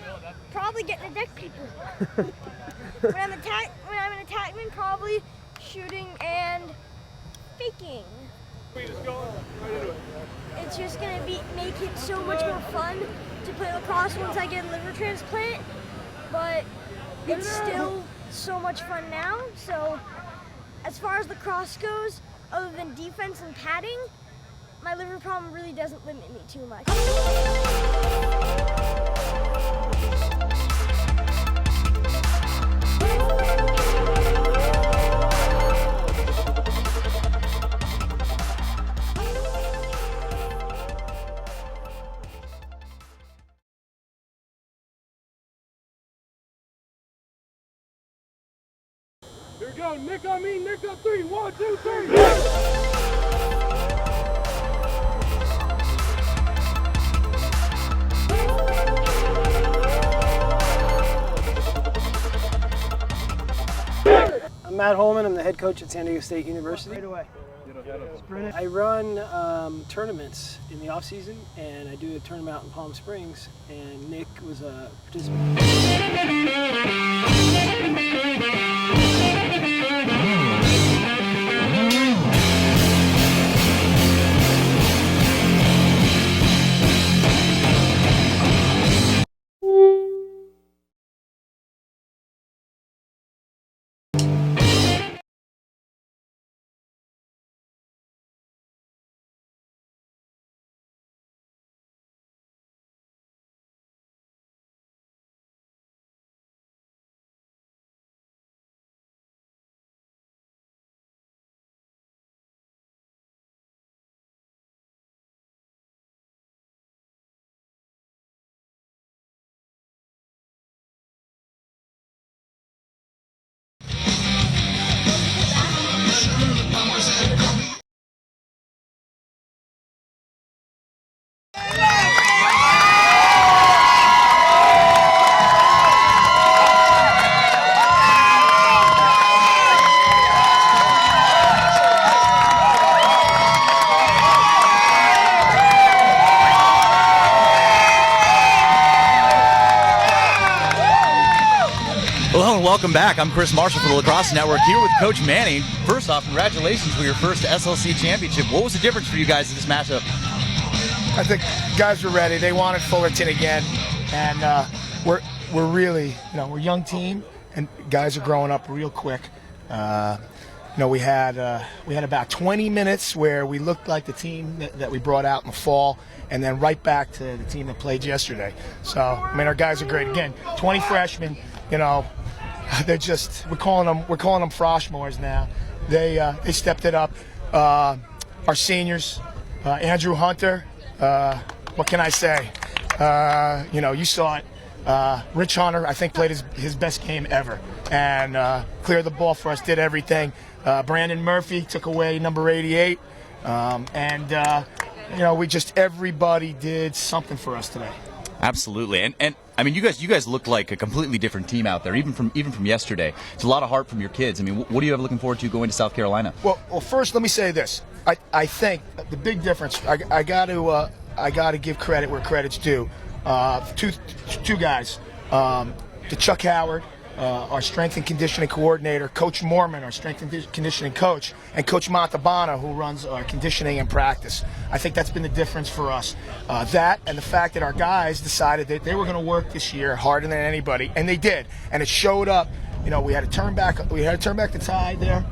probably getting to deck people. when I'm an attackman, probably shooting and faking. It's just going to make it so much more fun to play lacrosse once I get a liver transplant, but it's still so much fun now. So as far as lacrosse goes, other than defense and padding, my liver problem really doesn't limit me too much.
Here we go, Nick on me, Nick on 3, 1, 2, 3.
I'm Matt Holman. I'm the head coach at San Diego State University. Right away. Sprint. I run tournaments in the off season, and I do a tournament out in Palm Springs. And Nick was a participant.
Hello and welcome back. I'm Chris Marshall for the Lacrosse Network here with Coach Manning. First off, congratulations for your first SLC Championship. What was the difference for you guys in this matchup?
I think guys were ready. They wanted Fullerton again, and we're really, we're a young team, and guys are growing up real quick. We had about 20 minutes where we looked like the team that we brought out in the fall, and then right back to the team that played yesterday. So, our guys are great. Again, 20 freshmen. They're just we're calling them Froshmores now. They stepped it up. Our seniors, Andrew Hunter. What can I say? You saw it. Rich Hunter, I think, played his best game ever, and cleared the ball for us. Did everything. Brandon Murphy took away number 88, everybody did something for us today.
Absolutely, and you guys look like a completely different team out there, even from yesterday. It's a lot of heart from your kids. What do you have looking forward to going to South Carolina?
Well, first let me say this. I think the big difference. I got to give credit where credit's due. Two guys, to Chuck Howard, our strength and conditioning coordinator, Coach Mormon, our strength and conditioning coach, and Coach Montalbano, who runs our conditioning and practice. I think that's been the difference for us. That and the fact that our guys decided that they were going to work this year harder than anybody, and they did, and it showed up. We had to turn back the tide there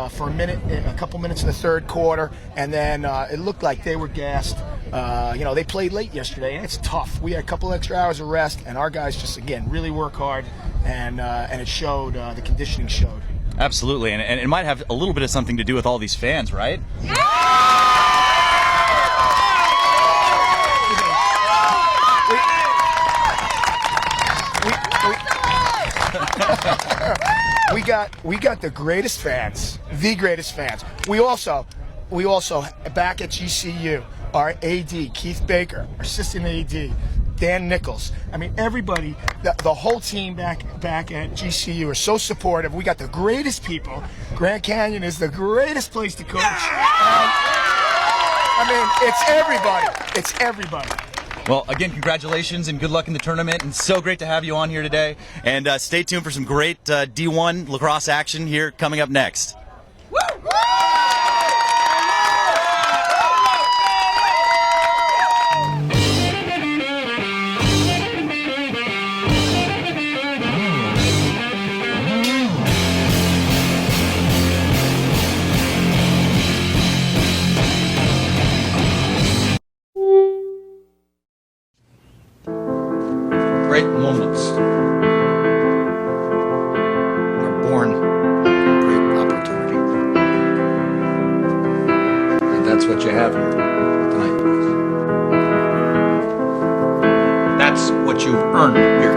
for a couple minutes in the third quarter, and then it looked like they were gassed. They played late yesterday, and it's tough. We had a couple extra hours of rest, and our guys just, again, really work hard, and it showed. The conditioning showed.
Absolutely, and it might have a little bit of something to do with all these fans, right? We got the greatest fans, We also back at GCU, our AD Keith Baker, our assistant AD Dan Nichols. Everybody, the whole team back at GCU are so supportive. We got the greatest people. Grand Canyon is the greatest place to coach. It's everybody. Well, again, congratulations and good luck in the tournament, and so great to have you on here today. And stay tuned for some great D1 lacrosse action here coming up next. Woo!
great moments are born from great opportunity. And that's what you have here tonight.
That's what you've earned here